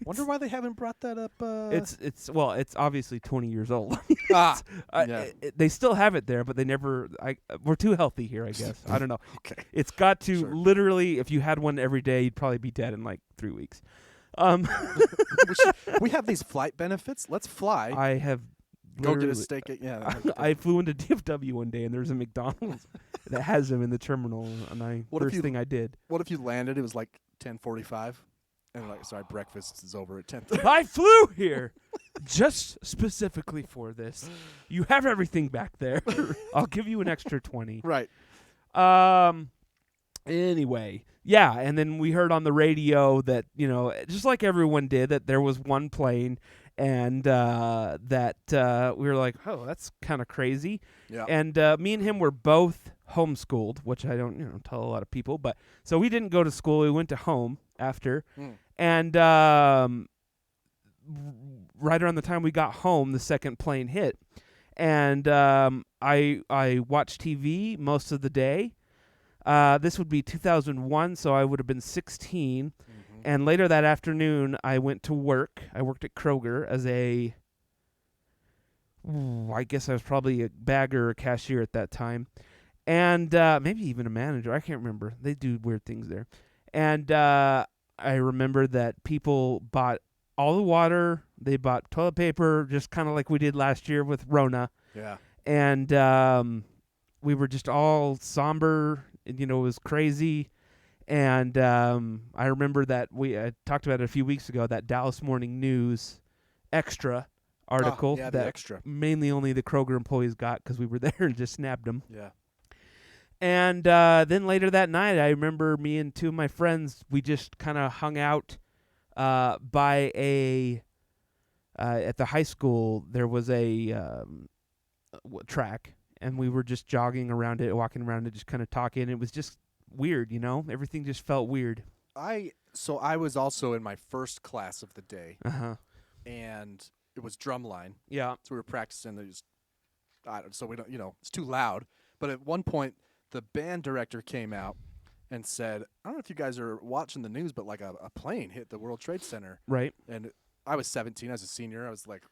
Wonder why they haven't brought that up. it's obviously 20 years old. Ah, yeah. They still have it there, but they never. We're too healthy here, I guess. I don't know. Okay. It's got to Sure. literally. If you had one every day, you'd probably be dead in like 3 weeks. we have these flight benefits. Let's fly. I have Go get a literally- steak. Yeah. I flew into DFW one day and there was a McDonald's that has them in the terminal, and What if first you- thing I did. What if you landed? It was like 10:45, and like, sorry, breakfast is over at 10:30. I flew here just specifically for this. You have everything back there. I'll give you an extra 20. Right. Anyway, yeah, and then we heard on the radio that, just like everyone did, that there was one plane, and that we were like, oh, that's kind of crazy. Yeah. And me and him were both homeschooled, which I don't tell a lot of people, but so we didn't go to school. We went to home after, and right around the time we got home, the second plane hit, and I watched TV most of the day. This would be 2001, so I would have been 16. And later that afternoon, I went to work. I worked at Kroger as I guess I was probably a bagger or cashier at that time. And maybe even a manager. I can't remember. They do weird things there. And I remember that people bought all the water. They bought toilet paper, just kind of like we did last year with Rona. Yeah. And we were just all somber. It was crazy. And I remember that I talked about it a few weeks ago, that Dallas Morning News extra article yeah, the that extra. mainly only the Kroger employees got because we were there and just snapped them. Yeah. And then later that night, I remember me and two of my friends, we just kind of hung out by at the high school. There was a track, and we were just jogging around it, walking around it, just kind of talking. It was just weird, you know? Everything just felt weird. So I was also in my first class of the day, And it was drumline. yeah. So we were practicing. So we don't, it's too loud. But at one point, the band director came out and said, I don't know if you guys are watching the news, but like a plane hit the World Trade Center. Right. And I was 17 as a senior. I was like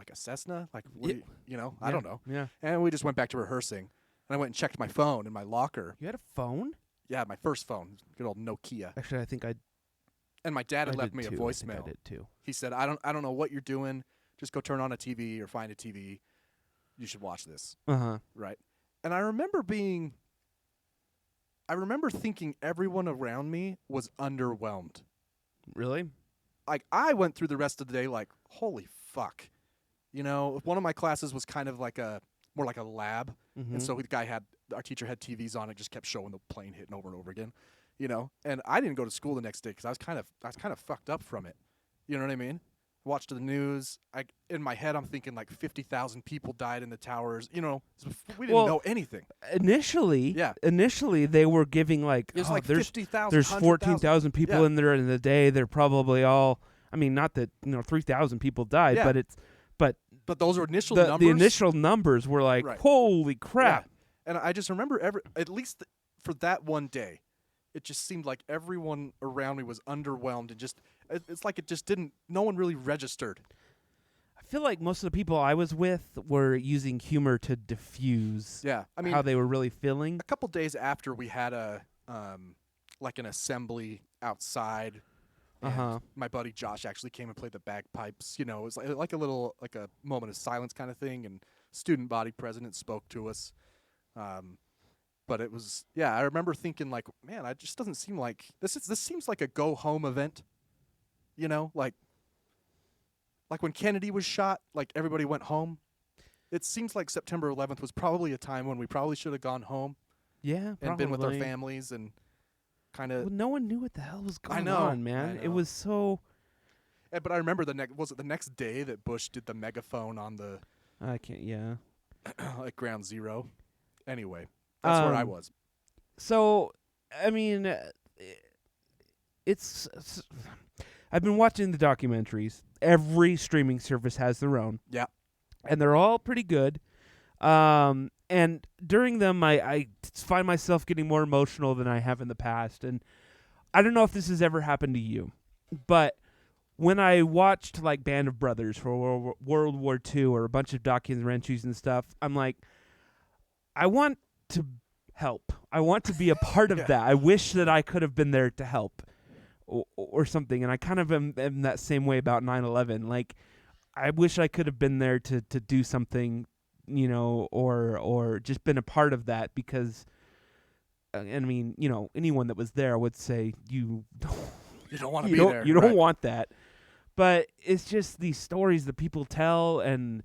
a Cessna? Like, what do I don't know. Yeah. And we just went back to rehearsing. And I went and checked my phone in my locker. You had a phone? Yeah, my first phone. Good old Nokia. Actually, I think And my dad had I left did me a too. voicemail. I did too. He said, I don't know what you're doing. Just go turn on a TV or find a TV. You should watch this. Right. And I remember thinking everyone around me was underwhelmed. Really? Like, I went through the rest of the day like, holy fuck. One of my classes was kind of like more like a lab. And so our teacher had TVs on. It just kept showing the plane hitting over and over again, and I didn't go to school the next day because I was kind of fucked up from it. You know what I mean? Watched the news. In my head, I'm thinking like 50,000 people died in the towers. We didn't know anything. Initially, they were giving like, There's like there's 50,000, there's 14,000 people Yeah. in there in the day. They're probably all. I mean, not that 3,000 people died, Yeah. but those were initial the numbers. initial numbers were like, Right. holy crap. Yeah. And I just remember at least for that one day, it just seemed like everyone around me was underwhelmed and it's like no one really registered. I feel like most of the people I was with were using humor to diffuse Yeah. I mean, how they were really feeling. a couple days after we had an assembly outside. And my buddy Josh actually came and played the bagpipes. It was like a moment of silence kind of thing, and student body president spoke to us. But it was, I remember thinking like, man, it just doesn't seem like this seems like a go home event. Like when Kennedy was shot, like everybody went home. It seems like September 11th was probably a time when we probably should have gone home. Yeah, and been with our families and kind of. Well, no one knew what the hell was going I know, on, man. It was so. But I remember was it the next day that Bush did the megaphone on the. I can't. Yeah. At Ground Zero. Anyway, that's where I was. So, I mean, it's. I've been watching the documentaries. Every streaming service has their own. Yeah. And they're all pretty good. And during them, I find myself getting more emotional than I have in the past. And I don't know if this has ever happened to you, but when I watched like Band of Brothers for World War II or a bunch of documentaries and stuff, I'm like, I want to help. I want to be a part of that. I wish that I could have been there to help or something. And I kind of am that same way about 9/11. Like, I wish I could have been there to do something, or just been a part of that because, I mean, anyone that was there would say you don't want to be there. You don't want that. But it's just these stories that people tell and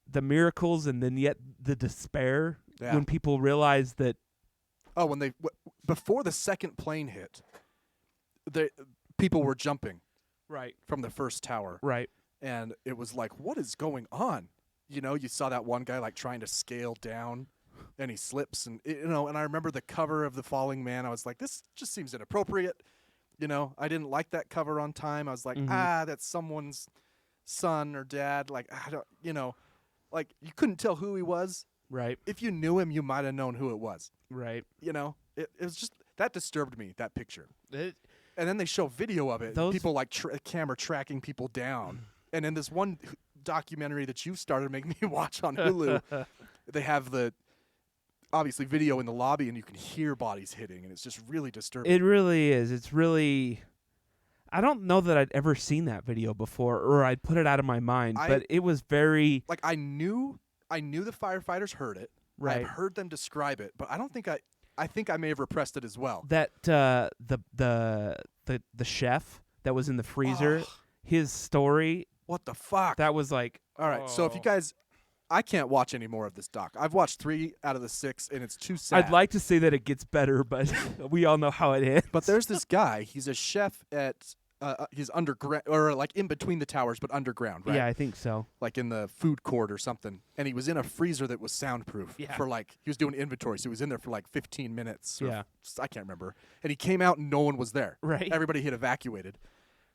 the miracles and then yet the despair when people realize that. Oh, when before the second plane hit, people were jumping. Right. From the first tower. Right. And it was like, what is going on? You saw that one guy like trying to scale down and he slips and and I remember the cover of The Falling Man. I was like, this just seems inappropriate. I didn't like that cover on time. I was like, that's someone's son or dad. Like, I don't, like you couldn't tell who he was. Right. If you knew him, you might have known who it was. Right. It was just, that disturbed me, that picture. And then they show video of it. People like camera tracking people down. And in this one documentary that you started making me watch on Hulu, they have obviously video in the lobby and you can hear bodies hitting and it's just really disturbing. It really is. It's really, I don't know that I'd ever seen that video before or I'd put it out of my mind, but it was very. Like I knew the firefighters heard it. Right. I've heard them describe it, but I don't think I think I may have repressed it as well. That the chef that was in the freezer, his story. What the fuck? That was like. All right, so if you guys, I can't watch any more of this doc. I've watched 3 out of the 6, and it's too sad. I'd like to say that it gets better, but we all know how it ends. But there's this guy. He's a chef at he's underground, or like in between the towers, but underground, right? Yeah, I think so. Like in the food court or something. And he was in a freezer that was soundproof for like, he was doing inventory, so he was in there for like 15 minutes. Yeah. I can't remember. And he came out and no one was there. Right. Everybody had evacuated.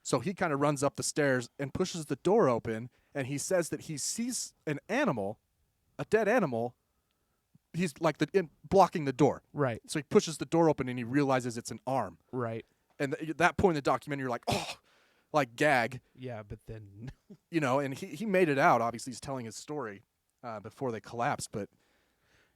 So he kind of runs up the stairs and pushes the door open, and he says that he sees an animal, a dead animal. He's like blocking the door. Right. So he pushes the door open and he realizes it's an arm. Right. And at that point in the documentary, you're like, oh, like gag. Yeah, but then And he made it out. Obviously, he's telling his story before they collapsed. But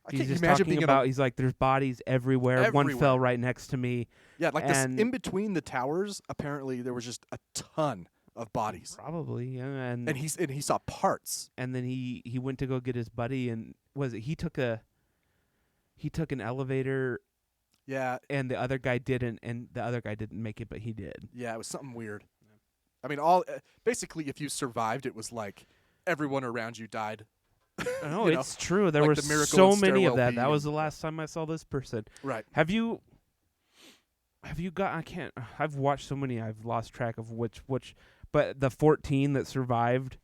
I he's can't just imagine talking being about. He's like, there's bodies everywhere. One Everywhere. fell right next to me. Yeah, like this and in between the towers. Apparently, there was just a ton of bodies. Probably, yeah, and he saw parts. And then he went to go get his buddy, and he took an elevator. Yeah. And the other guy didn't, and the other guy didn't make it, but he did. Yeah, it was something weird. I mean, basically, if you survived, it was like everyone around you died. No, it's true. There like were the Miracle so in many of Stairwell that. B That was and- the last time I saw this person. Right. Have you got? I can't. I've watched so many. I've lost track of which. But the 14 that survived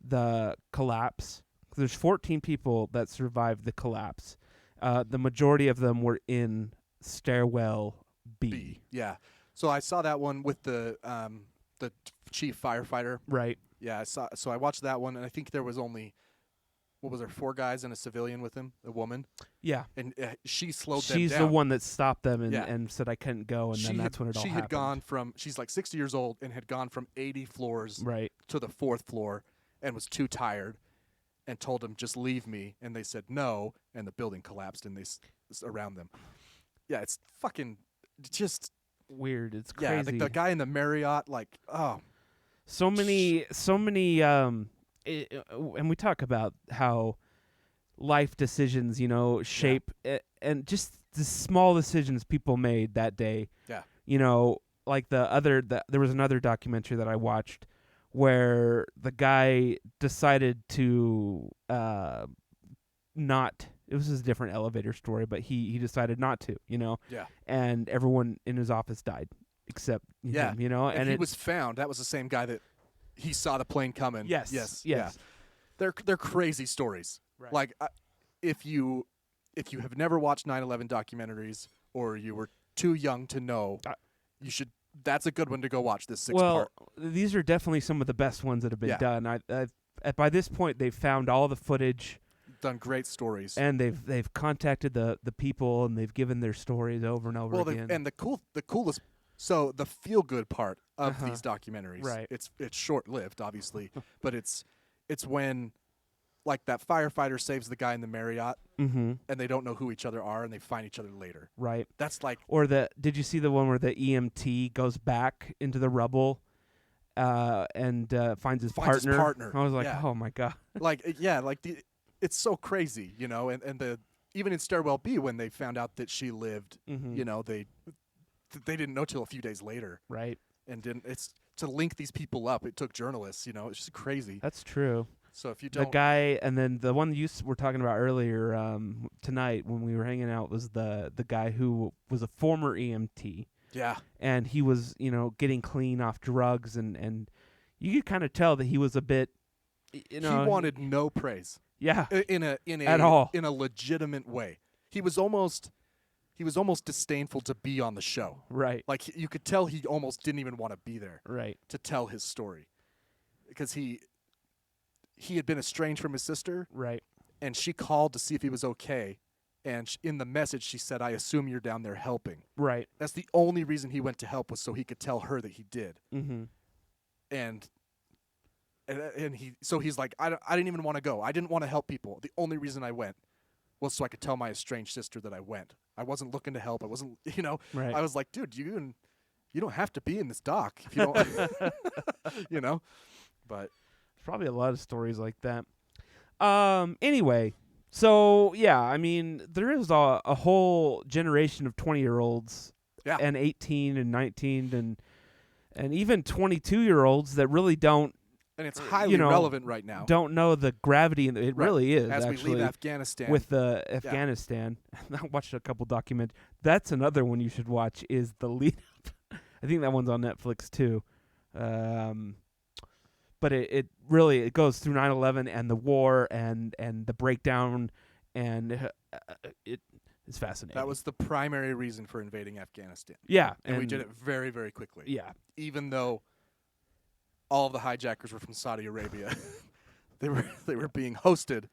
the collapse. There's 14 people that survived the collapse. The majority of them were in Stairwell B. Yeah. So I saw that one with the chief firefighter. Right. Yeah, so I watched that one, and I think there was only, 4 guys and a civilian with him, a woman. Yeah. And she slowed them down. She's the one that stopped them and, Yeah. and said I couldn't go, and then that's when it all She happened. had gone from, she's like 60 years old, and had gone from 80 floors Right. to the 4th floor, and was too tired, and told them, just leave me. And they said no, and the building collapsed, and around them. Yeah, it's fucking just weird. It's yeah, crazy. the guy in the Marriott, like, oh. So many, and we talk about how life decisions, shape and just the small decisions people made that day. Yeah. Like there was another documentary that I watched where the guy decided to not. It was a different elevator story, but he decided not to, Yeah. And everyone in his office died except Yeah. him, And he was found. That was the same guy that he saw the plane coming. Yes. Yes. Yes. Yeah. They're crazy stories. Right. Like if you have never watched 9/11 documentaries, or you were too young to know, you should. That's a good one to go watch. This 6-part. Well, these are definitely some of the best ones that have been Yeah. done. By this point, they've found all the footage. Done great stories. And they've contacted the people, and they've given their stories over and over again. And the coolest. So the feel good part of these documentaries, Right. It's short lived, obviously, but it's when, like, that firefighter saves the guy in the Marriott, and they don't know who each other are, and they find each other later. Right. That's like. Or did you see the one where the EMT goes back into the rubble, and finds his partner? I was like, yeah. oh my god. It's so crazy, and even in Stairwell B, when they found out that she lived, they didn't know till a few days later. Right. And it's to link these people up. It took journalists, it's just crazy. That's true. So if you don't, the guy, and then the one you were talking about earlier tonight when we were hanging out was the guy who was a former EMT. Yeah. And he was, getting clean off drugs, and you could kind of tell that he was a bit, he wanted no praise. Yeah. At all. In a legitimate way. He was almost disdainful to be on the show. Right. Like, you could tell he almost didn't even want to be there. Right. To tell his story. Because he had been estranged from his sister. Right. And she called to see if he was okay. And in the message, she said, "I assume you're down there helping." Right. That's the only reason he went to help, was so he could tell her that he did. Mm-hmm. And he's like, I didn't even want to go. I didn't want to help people. The only reason I went was so I could tell my estranged sister that I went. I wasn't looking to help. I wasn't, Right. I was like, dude, you don't have to be in this doc if you don't, But there's probably a lot of stories like that. Anyway, so yeah, I mean, there is a whole generation of 20-year-olds, and 18 and 19 and even 22-year-olds that really don't. And it's highly relevant right now. Don't know the gravity. It really is. As actually, we leave Afghanistan. With the Afghanistan. I watched a couple documentaries. That's another one you should watch, is The Lead Up. I think that one's on Netflix too. But it really it goes through 9/11 and the war and the breakdown, and it's fascinating. That was the primary reason for invading Afghanistan. Yeah, and we did it very, very quickly. Yeah, even though all of the hijackers were from Saudi Arabia, they were being hosted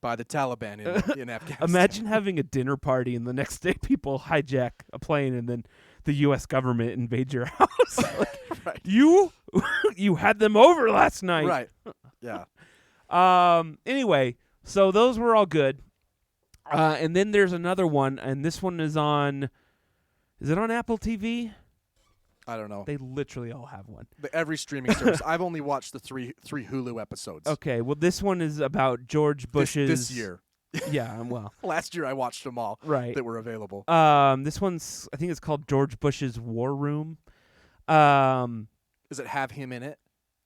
by the Taliban in Afghanistan. Imagine having a dinner party and the next day people hijack a plane and then the U.S. government invade your house. Right. You had them over last night. Right. Yeah. Anyway, so those were all good. And then there's another one, and this one is on. Is it on Apple TV? I don't know. They literally all have one. Every streaming service. I've only watched the three Hulu episodes. Okay, well, this one is about George Bush's. This year. Yeah, well. Last year I watched them all. Right. That were available. This one's. I think it's called George Bush's War Room. Does it have him in it?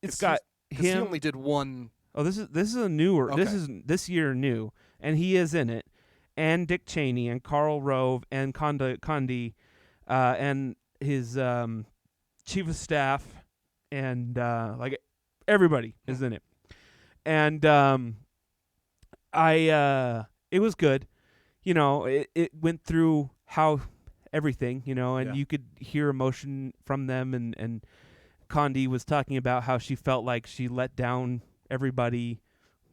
It's got him. He only did one. Oh, this is a newer. Okay. This is this year new, and he is in it. And Dick Cheney and Karl Rove and Condi, and his chief of staff, and like everybody is in it. And it was good. You know, it went through how everything, you know, and you could hear emotion from them. And Condi was talking about how she felt like she let down everybody.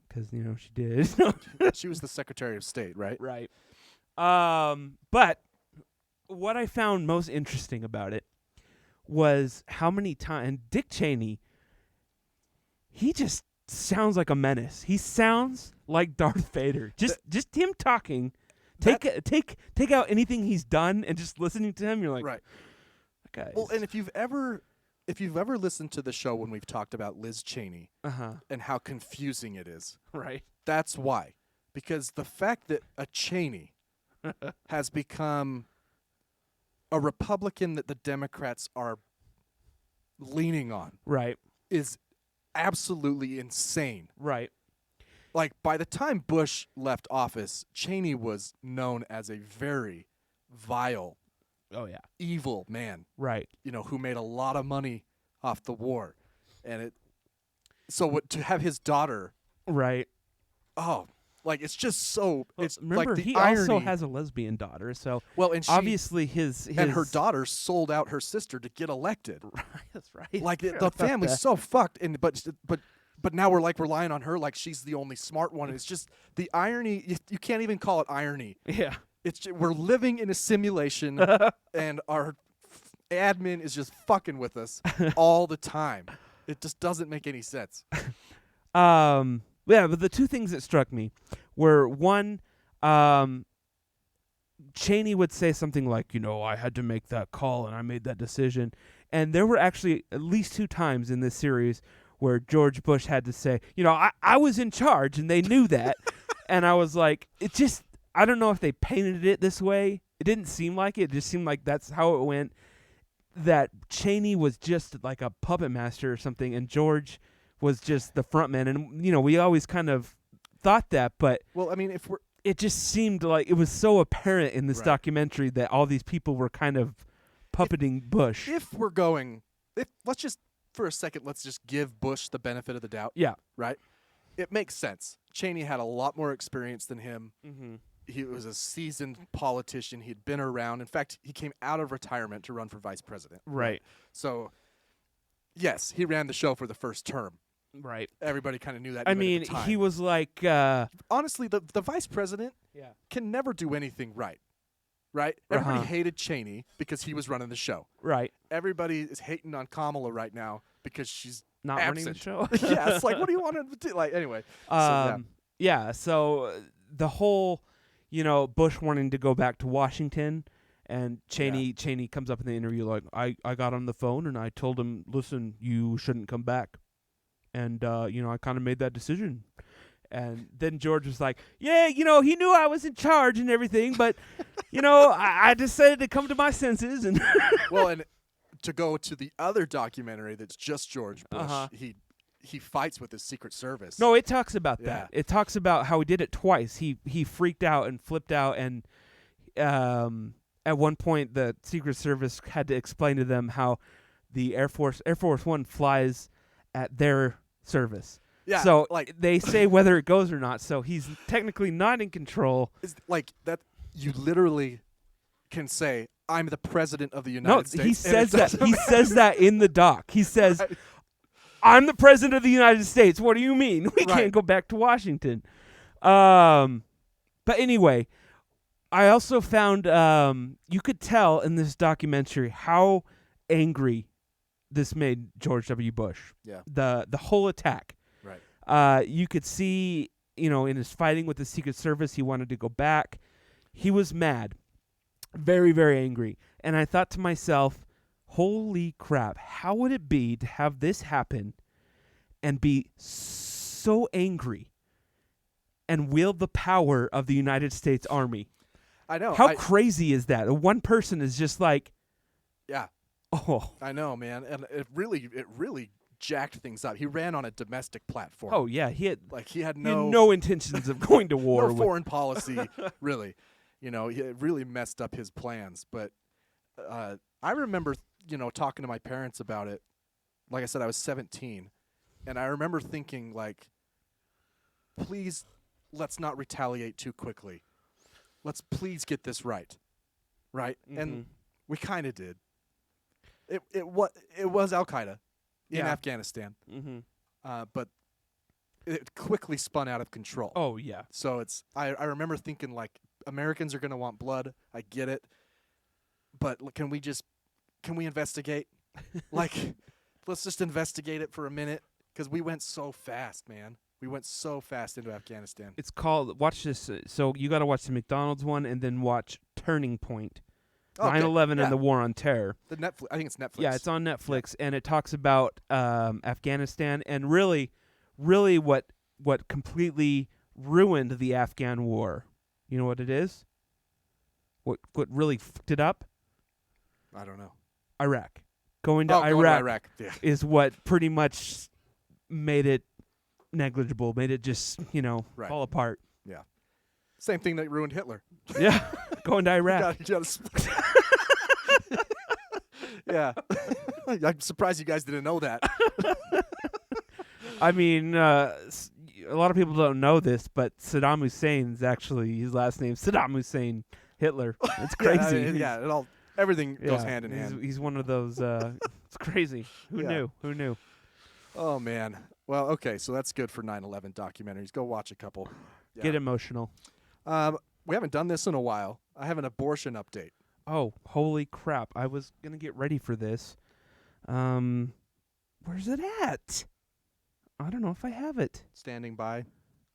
Because, you know, she did. She was the Secretary of State, right? Right. But what I found most interesting about it was how many times Dick Cheney, he just sounds like a menace. He sounds like Darth Vader. Just him talking. Take out anything he's done and just listening to him, you're like, right. Okay. Well, and if you've ever listened to the show when we've talked about Liz Cheney and how confusing it is, right? That's why. Because the fact that a Cheney has become a Republican that the Democrats are leaning on, right, is absolutely insane. Right. Like, by the time Bush left office, Cheney was known as a very vile, evil man. Right. You know, who made a lot of money off the war. And to have his daughter. Right. Oh, like, it's just so. It's remember, like the he irony. also has a lesbian daughter, so well, and obviously his and her daughter sold out her sister to get elected. Right, that's right. Like the family's so fucked, and but now we're like relying on her like she's the only smart one. It's just the irony. You can't even call it irony. Yeah. We're living in a simulation, and our admin is just fucking with us all the time. It just doesn't make any sense. Yeah, but the two things that struck me were, one, Cheney would say something like, you know, I had to make that call and I made that decision. And there were actually at least 2 times in this series where George Bush had to say, you know, I was in charge and they knew that. And I was like, I don't know if they painted it this way. It didn't seem like it. It just seemed like that's how it went. That Cheney was just like a puppet master or something, and George was just the front man. And, you know, we always kind of thought that, but well, I mean, it just seemed like it was so apparent in this documentary that all these people were kind of puppeting Bush. Let's just, for a second, let's just give Bush the benefit of the doubt. Yeah. Right? It makes sense. Cheney had a lot more experience than him. Mm-hmm. He was a seasoned politician. He'd been around. In fact, he came out of retirement to run for vice president. Right. So, yes, he ran the show for the first term. Right. Everybody kind of knew that. I mean, he was like... honestly, the vice president can never do anything right. Right? Everybody hated Cheney because he was running the show. Right. Everybody is hating on Kamala right now because she's not absent. running the show. Yeah, it's like, what do you want to do? Like, anyway. So the whole, you know, Bush wanting to go back to Washington, and Cheney comes up in the interview like, I got on the phone and I told him, listen, you shouldn't come back. And, you know, I kind of made that decision. And then George was like, yeah, you know, he knew I was in charge and everything, but, you know, I decided to come to my senses. And well, and to go to the other documentary that's just George Bush, he fights with his Secret Service. No, it talks about that. It talks about how he did it twice. He freaked out and flipped out, and at one point the Secret Service had to explain to them how the Air Force One flies at their service. Yeah, So like they say whether it goes or not. So he's technically not in control. is like that. You literally can say, "I'm the president of the United States." No, he and says it that. doesn't He matter. says that in the doc. He says, Right. "I'm the president of the United States." What do you mean? We Right. can't go back to Washington. But anyway, I also found you could tell in this documentary how angry this made George W. Bush. Yeah. The whole attack. Right. You could see, in his fighting with the Secret Service, he wanted to go back. He was mad, very, very angry. And I thought to myself, holy crap, how would it be to have this happen and be so angry and wield the power of the United States Army? I know. How crazy is that? One person is just like, Yeah. oh. I know, man, and it really jacked things up. He ran on a domestic platform. Oh, yeah, he had no intentions of going to war. no with foreign policy, really. It really messed up his plans. But I remember, talking to my parents about it. Like I said, I was 17, and I remember thinking, like, please, let's not retaliate too quickly. Let's please get this right, And we kind of did. It was Al Qaeda in Afghanistan, but it quickly spun out of control. Oh yeah. So I remember thinking, like, Americans are going to want blood. I get it, but can we investigate? Like, let's just investigate it for a minute, because we went so fast, man. We went so fast into Afghanistan. It's called, watch this. So you got to watch the McDonald's one and then watch Turning Point. Okay, 9/11 yeah. and the War on Terror. The Netflix. I think it's Netflix. Yeah, it's on Netflix, and it talks about Afghanistan and really what completely ruined the Afghan war. You know what it is? What really fucked it up? I don't know. Iraq. Going to Going to Iraq Iraq. Yeah. is what pretty much made it negligible, made it just, Right. fall apart. Yeah. Same thing that ruined Hitler. Yeah, going to Iraq. Yeah. I'm surprised you guys didn't know that. I mean, a lot of people don't know this, but Saddam Hussein's actually, his last name's Saddam Hussein Hitler. It's crazy. Everything goes hand in hand. He's one of those, it's crazy. Who knew? Oh, man. Well, okay, so that's good for 9/11 documentaries. Go watch a couple. Yeah. Get emotional. We haven't done this in a while. I have an abortion update. Oh, holy crap. I was going to get ready for this. Where's it at? I don't know if I have it. Standing by.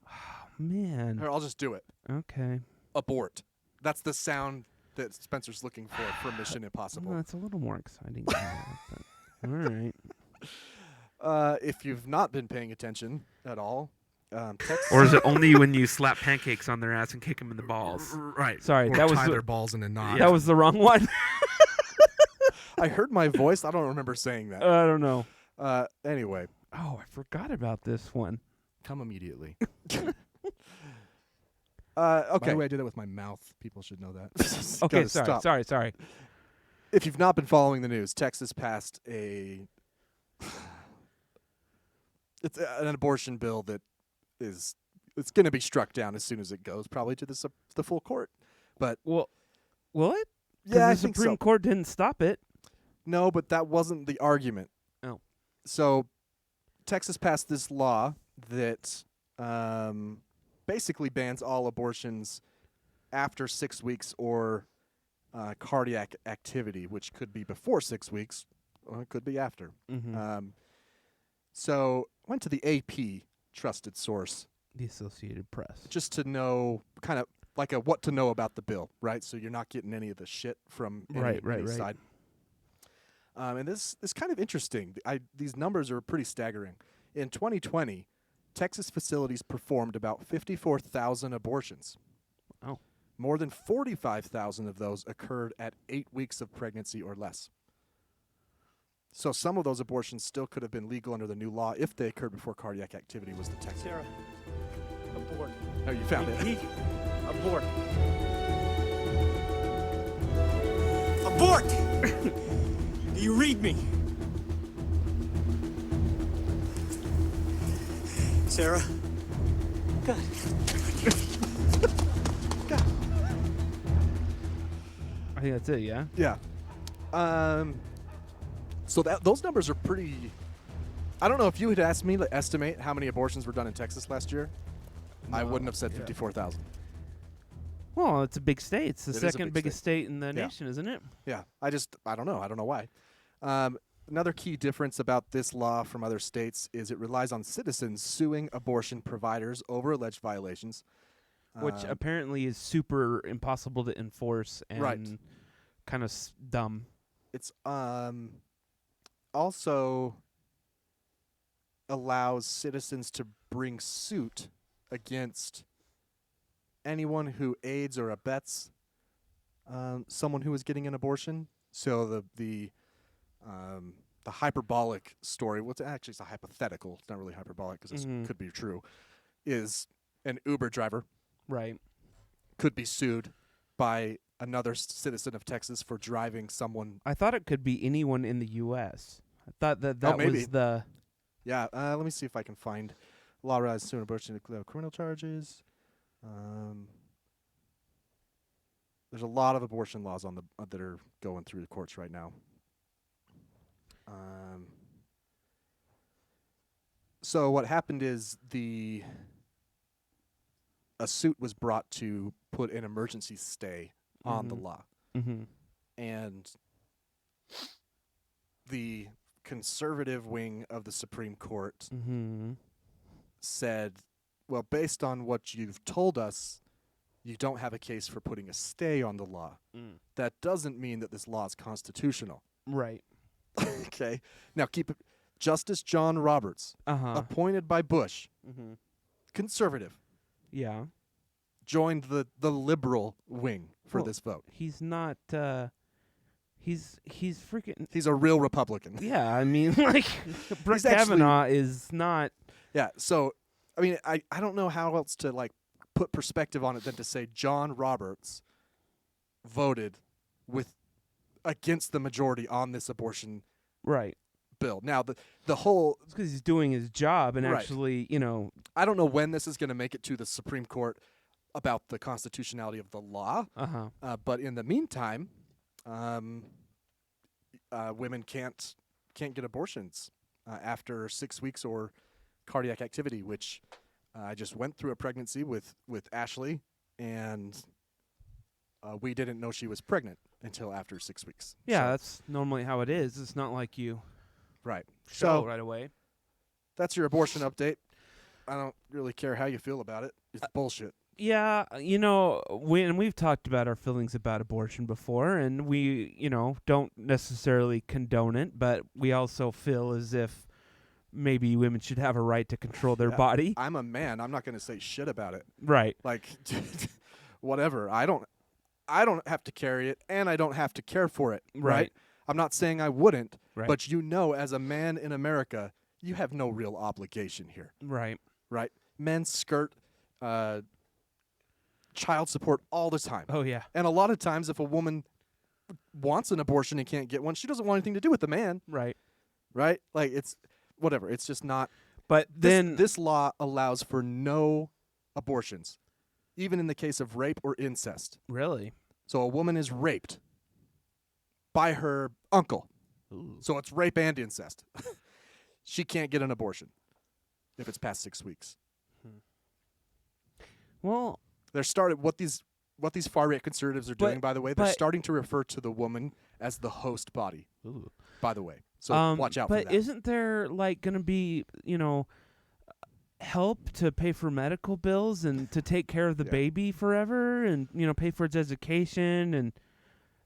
Oh, man. Here, I'll just do it. Okay. Abort. That's the sound that Spencer's looking for Mission Impossible. Well, that's a little more exciting. Than that, but all right. If you've not been paying attention at all, Texas. Or is it only when you slap pancakes on their ass and kick them in the balls? Right. Sorry, Or that was tie their balls in a knot. that was the wrong one. I heard my voice. I don't remember saying that. I don't know. Anyway, Oh, I forgot about this one. come immediately. Okay. Okay. By the way, I did that with my mouth. People should know that. Okay, Gotta stop. sorry. If you've not been following the news, Texas passed it's an abortion bill that it's going to be struck down as soon as it goes, probably to the full court. But Well, will it? 'Cause yeah, I the think Supreme so. Court didn't stop it. No, but that wasn't the argument. Oh. So Texas passed this law that basically bans all abortions after 6 weeks or cardiac activity, which could be before 6 weeks or it could be after. Mm-hmm. So went to the AP trusted source The Associated Press. just to know kind of like a what to know about the bill, right? So you're not getting any of the shit from any side. And this is kind of interesting. These numbers are pretty staggering. In 2020, Texas facilities performed about 54,000 abortions. Oh. More than 45,000 of those occurred at 8 weeks of pregnancy or less. So some of those abortions still could have been legal under the new law if they occurred before cardiac activity was detected. Sarah, abort. Oh, you found it. Abort. Abort! Do you read me? Sarah? Good. I think that's it. Yeah. Yeah. So those numbers are pretty. I don't know if you had asked me to estimate how many abortions were done in Texas last year. I wouldn't have said 54,000. Well, it's a big state. It's the It is a second big biggest state in the nation, isn't it? Yeah. I don't know. I don't know why. Another key difference about this law from other states is it relies on citizens suing abortion providers over alleged violations. Which apparently is super impossible to enforce and Right. kind of dumb. It's also allows citizens to bring suit against anyone who aids or abets someone who is getting an abortion. So the hyperbolic story, what's actually it's a hypothetical, it's not really hyperbolic because it could be true, is an Uber driver Right. could be sued by another citizen of Texas for driving someone. I thought it could be anyone in the U.S. I thought that maybe. was the... Yeah, let me see if I can find law rise suing abortion criminal charges. There's a lot of abortion laws on the that are going through the courts right now. So what happened is a suit was brought to put an emergency stay on the law. Mm-hmm. And the conservative wing of the Supreme Court said, well, based on what you've told us, you don't have a case for putting a stay on the law. That doesn't mean that this law is constitutional. Right. Okay. Now, Justice John Roberts, appointed by Bush, conservative, Yeah. joined the liberal wing for this vote. He's not... He's freaking... He's a real Republican. Yeah, I mean, like, Brett Kavanaugh is not... Yeah, so, I mean, I don't know how else to, like, put perspective on it than to say John Roberts voted against the majority on this abortion Right. bill. Now, the whole... It's because he's doing his job and Right. actually, I don't know when this is going to make it to the Supreme Court about the constitutionality of the law, but in the meantime... women can't get abortions after 6 weeks or cardiac activity, which I just went through a pregnancy with Ashley, and we didn't know she was pregnant until after 6 weeks. Yeah, So- that's normally how it is. It's not like you right. show So right away. that's your abortion update. I don't really care how you feel about it. It's bullshit. Yeah, we've talked about our feelings about abortion before, and we, don't necessarily condone it, but we also feel as if maybe women should have a right to control their body. I'm a man. I'm not going to say shit about it. Right. Like, whatever. I don't have to carry it, and I don't have to care for it. Right. I'm not saying I wouldn't, Right. but as a man in America, you have no real obligation here. Right. Right. Men skirt child support all the time. Oh, yeah. And a lot of times, if a woman wants an abortion and can't get one, she doesn't want anything to do with the man. Right. Right? Like, it's whatever. It's just not. But then this law allows for no abortions, even in the case of rape or incest. Really? So a woman is raped by her uncle. Ooh. So it's rape and incest. She can't get an abortion if it's past 6 weeks. Well, What these far right conservatives are doing, by the way, they're but- starting to refer to the woman as the host body. ooh. By the way, so watch out for But that. isn't there like going to be, help to pay for medical bills and to take care of the baby forever and, pay for its education, and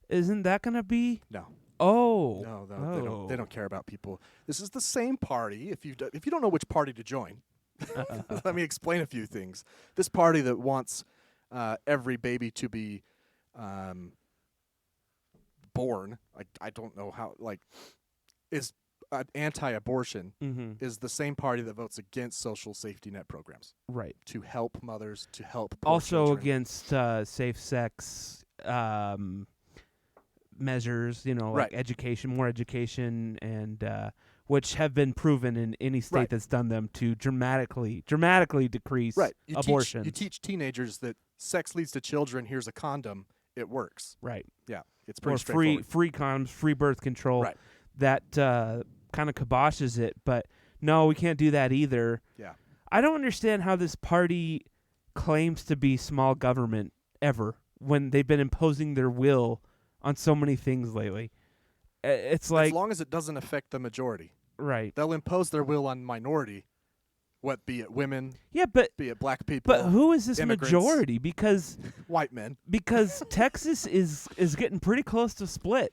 isn't that going to be? No. Oh. No, they don't care about people. This is the same party. If you don't know which party to join, let me explain a few things. This party that wants every baby to be born, I don't know how, is anti-abortion, is the same party that votes against social safety net programs. Right. To help mothers, to help poor Also children. against safe-sex measures, like Right. education, more education, and which have been proven in any state Right. that's done them to dramatically decrease Right. abortions. You teach teenagers that sex leads to children. Here's a condom. It works. Right. Yeah. It's pretty Or straightforward. free condoms, free birth control. Right. That kind of kiboshes it. But no, we can't do that either. Yeah. I don't understand how this party claims to be small government ever when they've been imposing their will on so many things lately. It's like as long as it doesn't affect the majority. right. They'll impose their will on minority, be it women, Yeah, but be it black people, who is this immigrants. majority? Because white men. Texas is getting pretty close to split.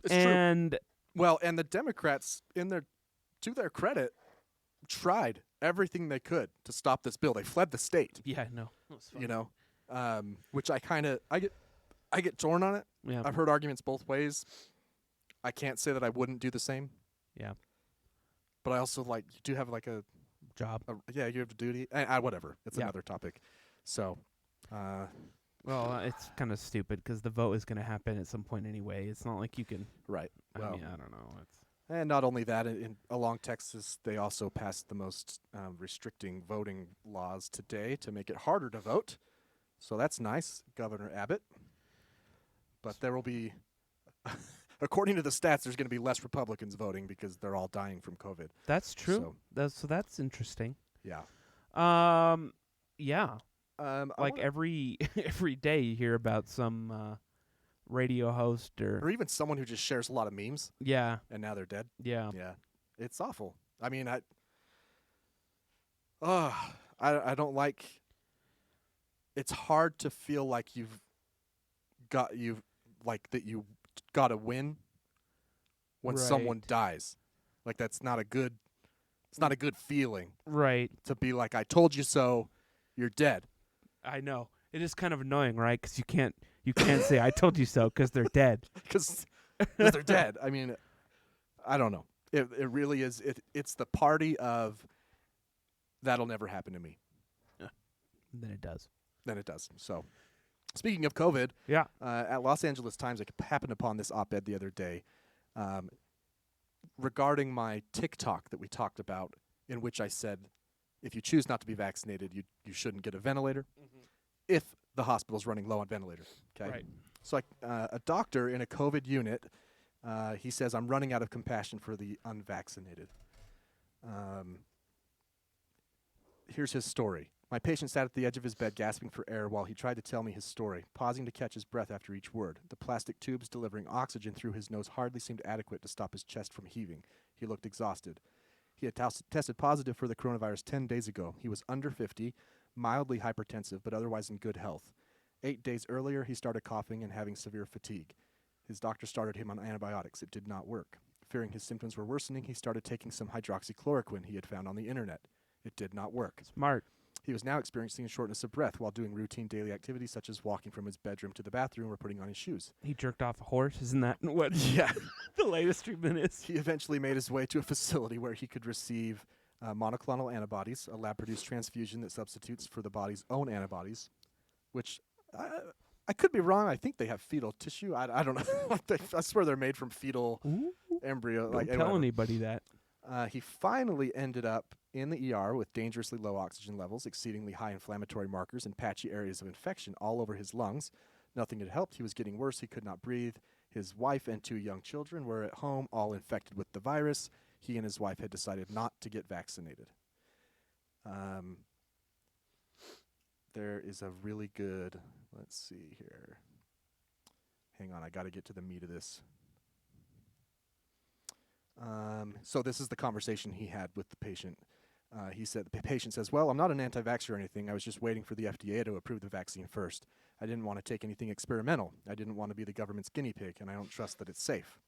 It's true. and Well, and the Democrats, to their credit, tried everything they could to stop this bill. They fled the state. yeah, no. You know, which I get torn on it. Yeah. I've heard arguments both ways. I can't say that I wouldn't do the same, Yeah. but I also you do have like a Job. you have a duty. Whatever. It's Yeah. another topic. So, Well, it's kind of stupid because the vote is going to happen at some point anyway. It's not like you can. right. I Well, mean, I don't know. It's and not only that, along Texas, they also passed the most restricting voting laws today to make it harder to vote. So that's nice, Governor Abbott. But there will be, according to the stats, there's going to be less Republicans voting because they're all dying from COVID. that's true. That's interesting. Yeah. Yeah. Like every day you hear about some radio host or even someone who just shares a lot of memes yeah. and now they're dead. Yeah. Yeah. It's awful. I mean, I don't like. It's hard to feel like you got to win when someone Right. dies. Like that's not a good. It's not a good feeling Right. to be like, I told you so. You're dead. I know. It is kind of annoying, right? Because you can't say I told you so because they're dead. Because they're dead. I mean, I don't know. It really is. It's the party of that'll never happen to me. And then it does. Then it does. So, speaking of COVID, Yeah. at Los Angeles Times, I happened upon this op-ed the other day regarding my TikTok that we talked about, in which I said, if you choose not to be vaccinated, you shouldn't get a ventilator if the hospital's running low on ventilators. Okay. Right. So a doctor in a COVID unit, he says, I'm running out of compassion for the unvaccinated. Here's his story. My patient sat at the edge of his bed gasping for air while he tried to tell me his story, pausing to catch his breath after each word. The plastic tubes delivering oxygen through his nose hardly seemed adequate to stop his chest from heaving. He looked exhausted. He had tested positive for the coronavirus 10 days ago. He was under 50, mildly hypertensive, but otherwise in good health. 8 days earlier, he started coughing and having severe fatigue. His doctor started him on antibiotics. It did not work. Fearing his symptoms were worsening, he started taking some hydroxychloroquine he had found on the internet. It did not work. Smart. He was now experiencing a shortness of breath while doing routine daily activities such as walking from his bedroom to the bathroom or putting on his shoes. He jerked off a horse. Isn't that what Yeah. the latest treatment is? He eventually made his way to a facility where he could receive monoclonal antibodies, a lab-produced transfusion that substitutes for the body's own antibodies, which I could be wrong. I think they have fetal tissue. I don't know. I swear they're made from fetal embryo. Don't tell anybody that. He finally ended up in the ER with dangerously low oxygen levels, exceedingly high inflammatory markers, and patchy areas of infection all over his lungs. Nothing had helped. He was getting worse. He could not breathe. His wife and 2 young children were at home, all infected with the virus. He and his wife had decided not to get vaccinated. There is a really good, let's see here. Hang on, I got to get to the meat of this. So this is the conversation he had with the patient. He said, the patient says, well, I'm not an anti-vaxxer or anything. I was just waiting for the FDA to approve the vaccine first. I didn't want to take anything experimental. I didn't want to be the government's guinea pig, and I don't trust that it's safe.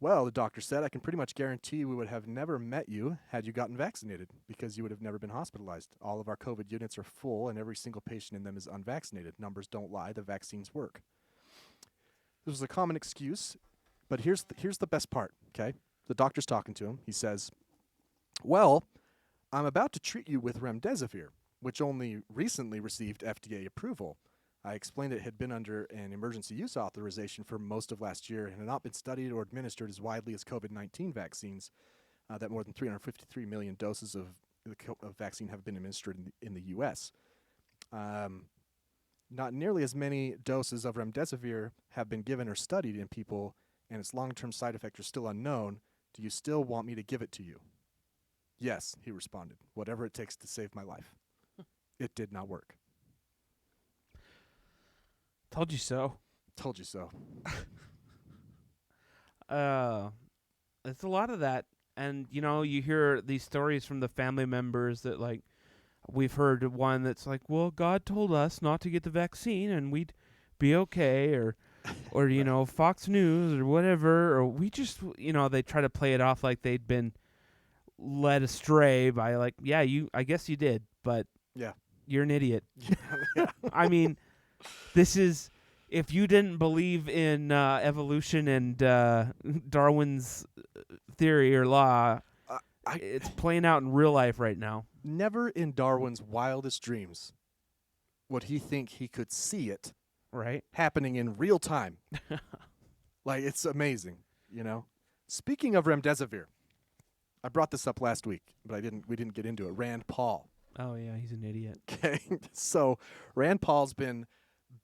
Well, the doctor said, I can pretty much guarantee we would have never met you had you gotten vaccinated because you would have never been hospitalized. All of our COVID units are full, and every single patient in them is unvaccinated. Numbers don't lie. The vaccines work. This was a common excuse, but here's the best part, okay? The doctor's talking to him. He says, well, I'm about to treat you with remdesivir, which only recently received FDA approval. I explained it had been under an emergency use authorization for most of last year and had not been studied or administered as widely as COVID-19 vaccines. that more than 353 million doses of the vaccine have been administered in the U.S. Not nearly as many doses of remdesivir have been given or studied in people, and its long-term side effects are still unknown. Do you still want me to give it to you? Yes, he responded. Whatever it takes to save my life. It did not work. Told you so. Told you so. It's a lot of that. And, you hear these stories from the family members that, like, we've heard one that's like, well, God told us not to get the vaccine and we'd be okay, or Fox News or whatever, or we just, they try to play it off like they'd been led astray by, like, yeah, I guess you did, but yeah, you're an idiot. Yeah. I mean, this is, if you didn't believe in evolution and Darwin's theory or law, it's playing out in real life right now. Never in Darwin's wildest dreams would he think he could see it happening in real time. Like, it's amazing, Speaking of remdesivir, I brought this up last week, but we didn't get into it. Rand Paul. Oh, yeah, he's an idiot. Okay, so Rand Paul's been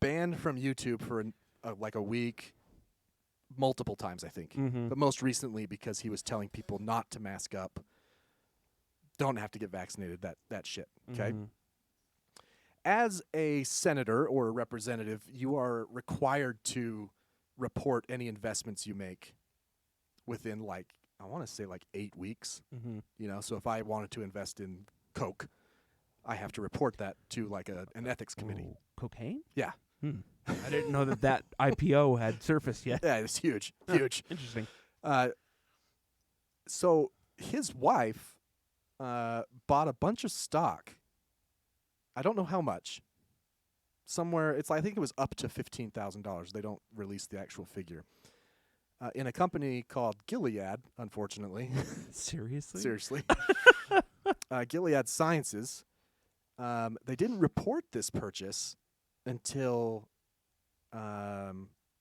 banned from YouTube for like a week, multiple times, I think. Mm-hmm. But most recently because he was telling people not to mask up, don't have to get vaccinated, that shit, okay? Mm-hmm. As a senator or a representative, you are required to report any investments you make within, like, I want to say like 8 weeks. Mm-hmm. So if I wanted to invest in Coke, I have to report that to like an ethics committee. Oh, cocaine? Yeah. I didn't know that IPO had surfaced yet. Yeah, it's huge. Huge. Interesting. So his wife bought a bunch of stock. I don't know how much. Somewhere, I think it was up to $15,000. They don't release the actual figure. In a company called Gilead, unfortunately. Seriously? Seriously. Gilead Sciences. They didn't report this purchase until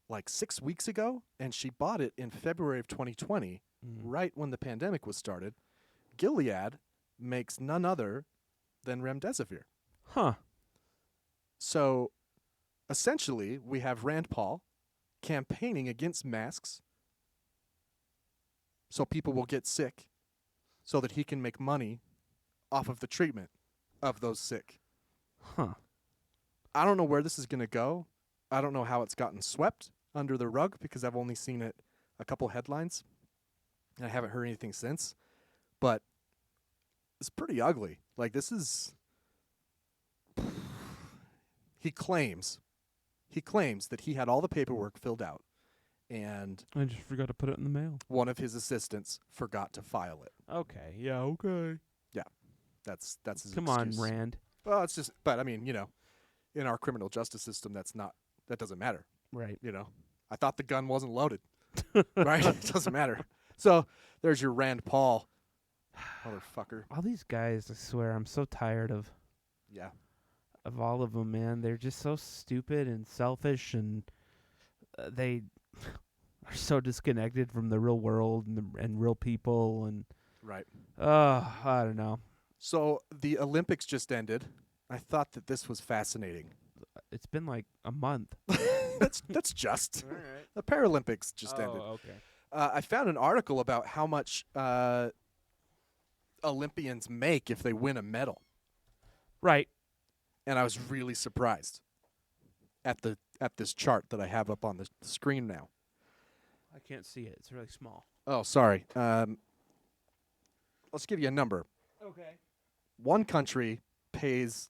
like 6 weeks ago, and she bought it in February of 2020, right when the pandemic was started. Gilead makes none other than remdesivir. Huh. So, essentially, we have Rand Paul campaigning against masks so people will get sick so that he can make money off of the treatment of those sick. Huh. I don't know where this is going to go. I don't know how it's gotten swept under the rug because I've only seen it a couple headlines, and I haven't heard anything since. But it's pretty ugly. Like, this is... He claims that he had all the paperwork filled out, and I just forgot to put it in the mail. one of his assistants forgot to file it. Okay. Yeah, okay. Yeah, that's his Come excuse. on, Rand. Well, it's just, but I mean, in our criminal justice system, that doesn't matter. Right. I thought the gun wasn't loaded. Right? It doesn't matter. So there's your Rand Paul, motherfucker. All these guys, I swear, I'm so tired of all of them, man. They're just so stupid and selfish, and they are so disconnected from the real world and real people. And Right. I don't know. So the Olympics just ended. I thought that this was fascinating. It's been like a month. That's just. All right. The Paralympics just ended. Okay. I found an article about how much Olympians make if they win a medal, Right. and I was really surprised at this chart that I have up on the screen now. I can't see it. It's really small. Oh, sorry. Let's give you a number. Okay. One country pays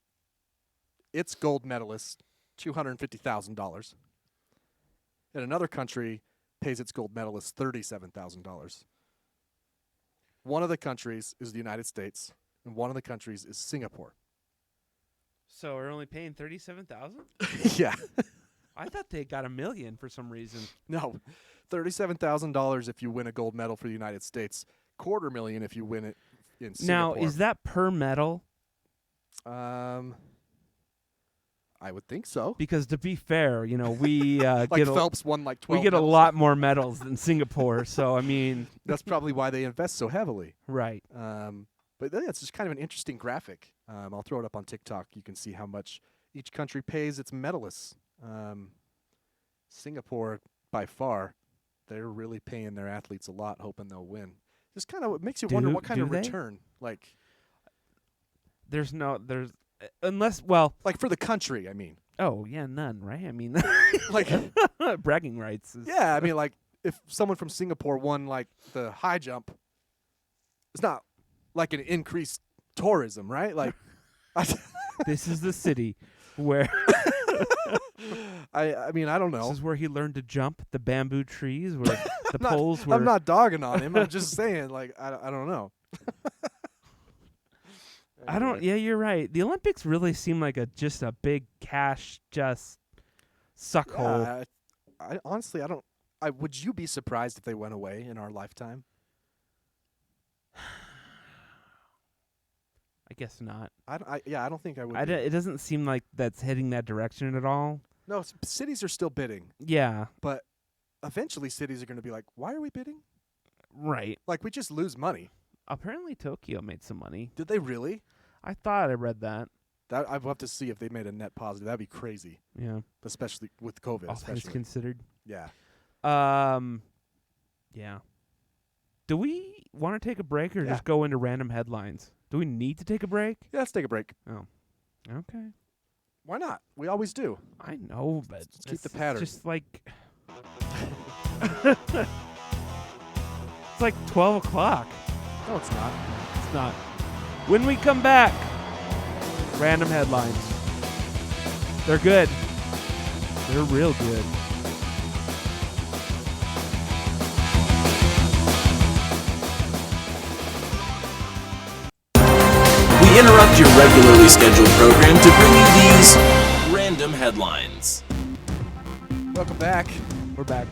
its gold medalist $250,000, and another country pays its gold medalist $37,000. One of the countries is the United States, and one of the countries is Singapore. So we're only paying $37,000? Yeah. I thought they got $1 million for some reason. No, $37,000 if you win a gold medal for the United States, $250,000 if you win it in Now, Singapore. is that per medal? I I would think so. Because to be fair, we Like get Phelps won like 12 we get a medals. lot more medals than Singapore. So I mean, That's probably why they invest so heavily. right. But yeah, it's just kind of an interesting graphic. I'll throw it up on TikTok. You can see how much each country pays its medalists. Singapore, by far, they're really paying their athletes a lot, hoping they'll win. Just kind of makes you wonder what kind of they? return, like Unless for the country. I mean, oh yeah, none, right? I mean, like bragging rights. yeah, I mean, like if someone from Singapore won like the high jump, it's not like an increased tourism, right? Like, This is the city where I mean, I don't know. this is where he learned to jump the bamboo trees, where the poles were. I'm not dogging on him. I'm just saying, like, I don't know. I don't. Yeah, you're right. The Olympics really seem like just a big cash suck hole. Yeah, I honestly, I don't. Would you be surprised if they went away in our lifetime? I guess not. I don't think I would. It doesn't seem like that's heading that direction at all. No, cities are still bidding, Yeah, but eventually cities are going to be like, why are we bidding? right. Like, we just lose money. Apparently Tokyo made some money. Did they really? I thought I read that. I'd love to see if they made a net positive. That'd be crazy, Yeah. especially with COVID. All things Especially, considered. yeah. Yeah. Do we want to take a break or Yeah. just go into random headlines? Do we need to take a break? Yeah, let's take a break. Oh. Okay. Why not? We always do. I know, but Let's keep the it's pattern. just like it's like 12 o'clock. No, it's not. It's not. When we come back, random headlines. They're good. They're real good. We interrupt your regularly scheduled program to bring you these random headlines. Welcome back. We're back.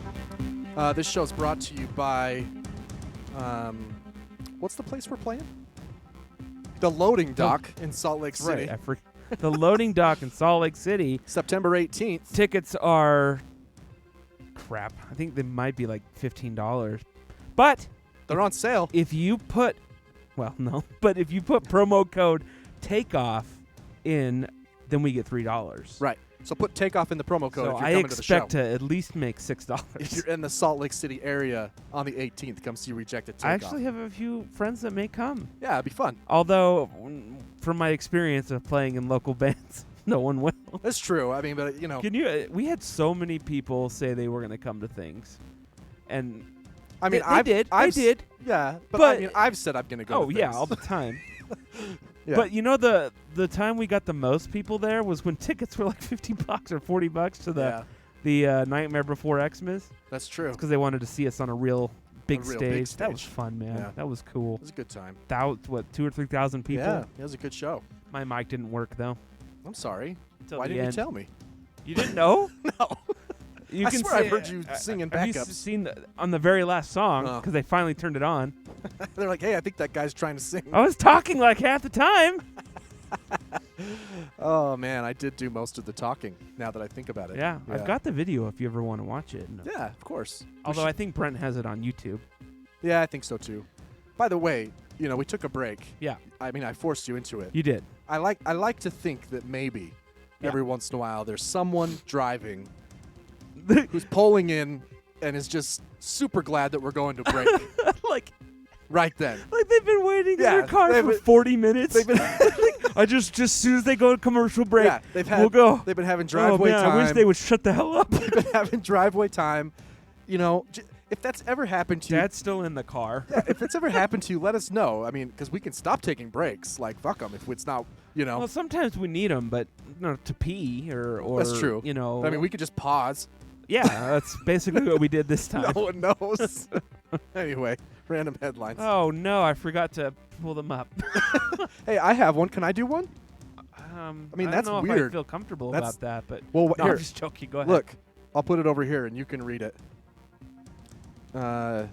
This show's brought to you by, what's the place we're playing? The Loading Dock in Salt Lake City. Right. The loading dock in Salt Lake City. September 18th. Tickets are crap. I think they might be like $15. But They're on sale. if you put but if you put promo code takeoff in, then we get $3. Right. So put takeoff in the promo code So if you're I coming to the show. expect to at least make $6. If you're in the Salt Lake City area on the 18th, come see Rejected Takeoff. I actually have a few friends that may come. Yeah, it'd be fun. Although, from my experience of playing in local bands, no one will. That's true. I mean, but Can you? We had so many people say they were going to come to things, and I mean, they did. I did. Yeah, but But- I mean, I've said I'm going to go. Oh to yeah, things. all the time. Yeah. But the time we got the most people there was when tickets were like $50 or $40 to the Nightmare Before Xmas. That's true. Because they wanted to see us on a real big real stage. big That was stage. fun, man. Yeah. That was cool. It was a good time. 2,000 or 3,000 people. Yeah, it was a good show. My mic didn't work though. I'm sorry. Until Why the didn't end. you tell me? You didn't know? No. You I can swear I've see- heard you singing Have you backups. seen on the very last song Oh. because they finally turned it on? They're like, hey, I think that guy's trying to sing. I was talking like half the time. Oh man, I did do most of the talking. Now that I think about it. Yeah, I've got the video if you ever want to watch it. Yeah, of course. Although I think Brent has it on YouTube. Yeah, I think so too. By the way, we took a break. Yeah, I mean, I forced you into it. you did. I like to think that maybe every once in a while there's someone driving who's pulling in and is just super glad that we're going to break like right then. they've been waiting in Yeah, their car they've for been- 40 minutes. They've been I just as soon as they go to commercial break, yeah, we'll go. They've been having Oh driveway man, time. I wish they would shut the hell up. They've been having driveway time. If that's ever happened to you, Dad's still in the car. if it's ever happened to you, let us know. I mean, because we can stop taking breaks. Like, fuck them if it's not, Well, sometimes we need them, but to pee or That's true. But I mean, we could just pause. Yeah, that's basically what we did this time. No one knows. Anyway, random headlines. Oh no, I forgot to pull them up. Hey, I have one. Can I do one? I mean, don't that's know If I weird. feel comfortable That's- about that, but Well, no, here. I'm just joking. Go ahead. Look, I'll put it over here and you can read it. Bam.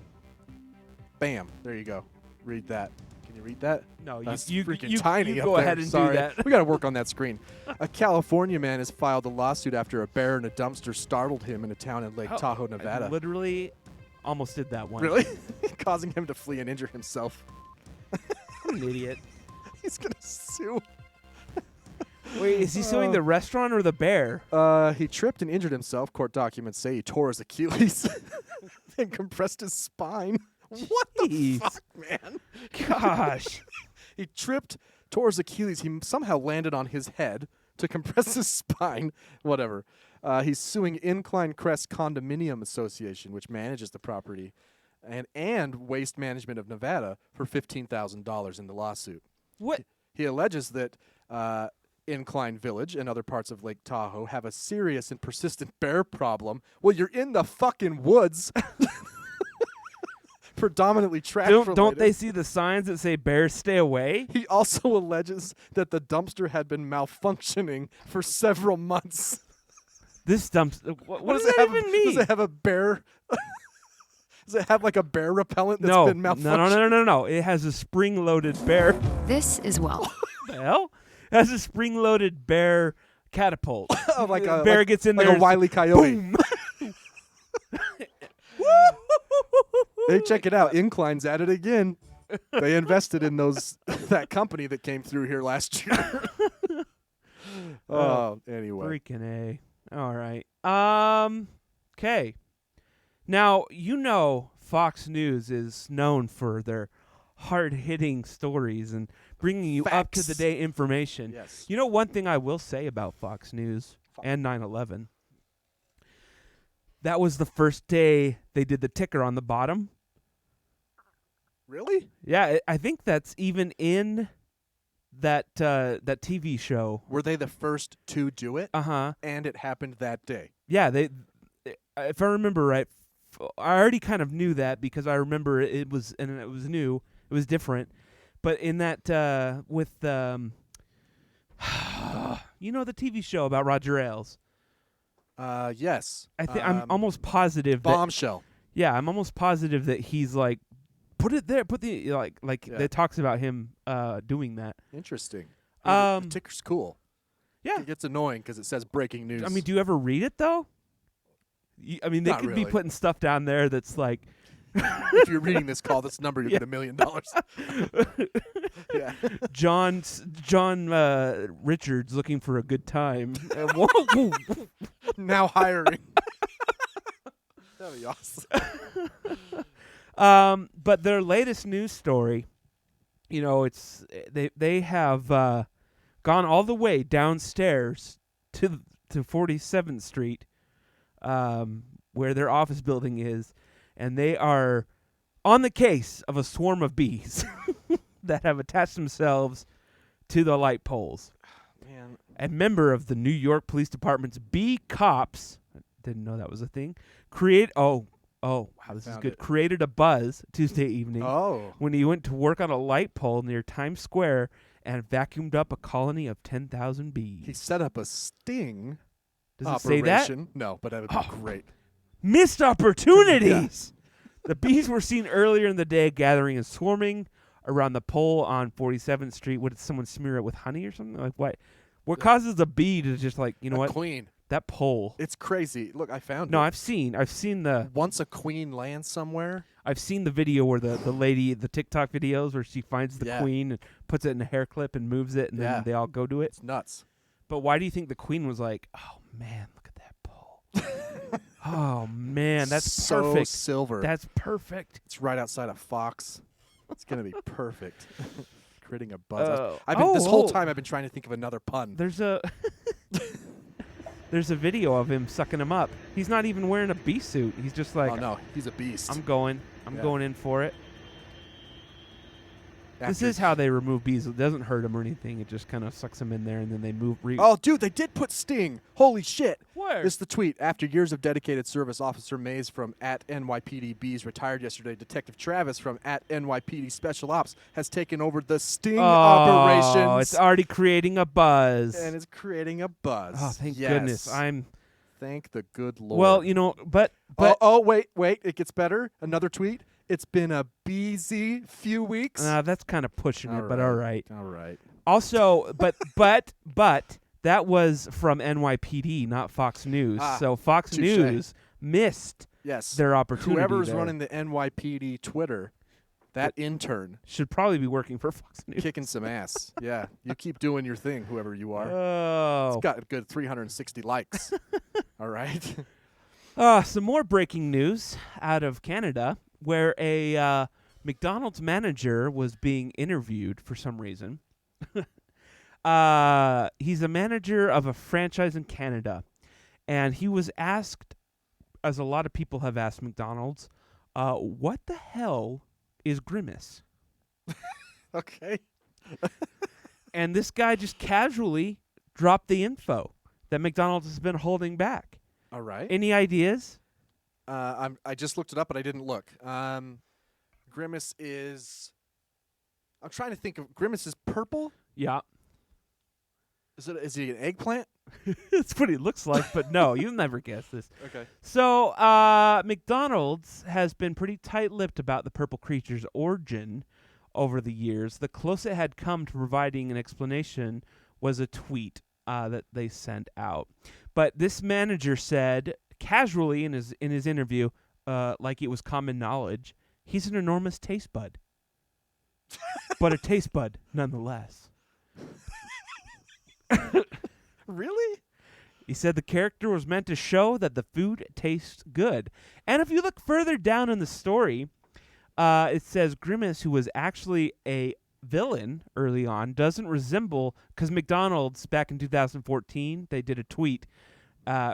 There you go. Read that. Can you read that? No, That's you freaking tiny you up go there. ahead and Sorry. do that. We got to work on that screen. A California man has filed a lawsuit after a bear in a dumpster startled him in a town in Lake Tahoe, I Nevada. literally almost did that one. Really? Causing him to flee and injure himself. What an idiot. He's going to sue. Wait, is he suing the restaurant or the bear? He tripped and injured himself. Court documents say he tore his Achilles and compressed his spine. What the fuck, man? Gosh. He tripped, tore his Achilles. He somehow landed on his head to compress his spine. Whatever. He's suing Incline Crest Condominium Association, which manages the property, and Waste Management of Nevada for $15,000 in the lawsuit. What? He alleges that Incline Village and other parts of Lake Tahoe have a serious and persistent bear problem. Well, you're in the fucking woods. Predominantly trash related. Don't they see the signs that say bears stay away? He also alleges that the dumpster had been malfunctioning for several months. This dumpster. What does that even mean? Does it have a bear? Does it have like a bear repellent that's been malfunctioning? No. It has a spring-loaded bear. This is well. The hell? It has a spring-loaded bear catapult. Like the a bear gets in like there. a Wile E. Coyote. Boom. Hey, check it out. Incline's at it again. They invested in that company that came through here last year. Anyway. Freaking A. All right. Okay. Now, Fox News is known for their hard-hitting stories and bringing you up-to-the-date information. Yes. You know one thing I will say about Fox News and 9/11? That was the first day they did the ticker on the bottom. Really? Yeah, I think that's even in that TV show. Were they the first to do it? Uh-huh. And it happened that day. Yeah, if I remember right, I already kind of knew that because I remember it was new, it was different. But in that with the TV show about Roger Ailes. Yes. I'm almost positive Bombshell. Yeah, I'm almost positive that he's like, put it there, that talks about him doing that. Interesting. The ticker's cool. Yeah. It gets annoying because it says breaking news. I mean, do you ever read it though? They Not could really. be putting stuff down there that's like. If you're reading this call, this number, you get $1 million. Yeah. John Richards looking for a good time. Now hiring. That'd be awesome. But their latest news story, it's they have gone all the way downstairs to 47th Street, where their office building is. And they are on the case of a swarm of bees that have attached themselves to the light poles. Man. A member of the New York Police Department's bee cops, I didn't know that was a thing, created a buzz Tuesday evening when he went to work on a light pole near Times Square and vacuumed up a colony of 10,000 bees. He set up a sting Does operation. it say that? No, but that would be great. Missed opportunities. The bees were seen earlier in the day gathering and swarming around the pole on 47th Street. What, did someone smear it with honey or something? Like what? What causes a bee to just like, a what? Queen. That pole. It's crazy. Look, I found it. No, I've seen the. Once a queen lands somewhere. I've seen the video where the lady, the TikTok videos where she finds the queen and puts it in a hair clip and moves it and then they all go to it. It's nuts. But why do you think the queen was like, oh man, look at that pole. Oh man, that's so perfect. Silver. That's perfect. It's right outside of Fox. It's gonna be perfect. Creating a buzz. This whole time I've been trying to think of another pun. There's a video of him sucking him up. He's not even wearing a bee suit. He's just like, oh no, he's a beast. I'm going in for it. This is how they remove bees. It doesn't hurt them or anything. It just kind of sucks them in there, and then they move. Oh, dude, they did put sting. Holy shit. Where? This is the tweet. After years of dedicated service, Officer Mays from @NYPD retired yesterday. Detective Travis from @NYPD Special Ops has taken over the sting operations. Oh, it's already creating a buzz. And it's creating a buzz. Oh, thank goodness. Thank the good Lord. Well, but oh, wait. It gets better. Another tweet. It's been a busy few weeks. That's kind of pushing it, but all right. All right. Also, but that was from NYPD, not Fox News. So Fox touche. News missed their opportunity. Whoever's there. running the NYPD Twitter, that intern should probably be working for Fox News. kicking some ass. Yeah, you keep doing your thing, whoever you are. Oh. It's got a good 360 likes. All right. Some more breaking news out of Canada, where a McDonald's manager was being interviewed for some reason. He's a manager of a franchise in Canada, and he was asked, as a lot of people have asked McDonald's, what the hell is Grimace? Okay. And this guy just casually dropped the info that McDonald's has been holding back. All right. Any ideas? I just looked it up, but I didn't look. Grimace is. I'm trying to think of. Grimace is purple. Yeah. Is he an eggplant? That's what he looks like, but no, you'll never guess this. Okay. So, McDonald's has been pretty tight-lipped about the purple creature's origin over the years. The closest it had come to providing an explanation was a tweet that they sent out. But this manager said casually in his interview, like it was common knowledge, he's an enormous taste bud. But a taste bud nonetheless. Really? He said the character was meant to show that the food tastes good. And if you look further down in the story, it says Grimace, who was actually a villain early on, doesn't resemble, because McDonald's back in 2014, they did a tweet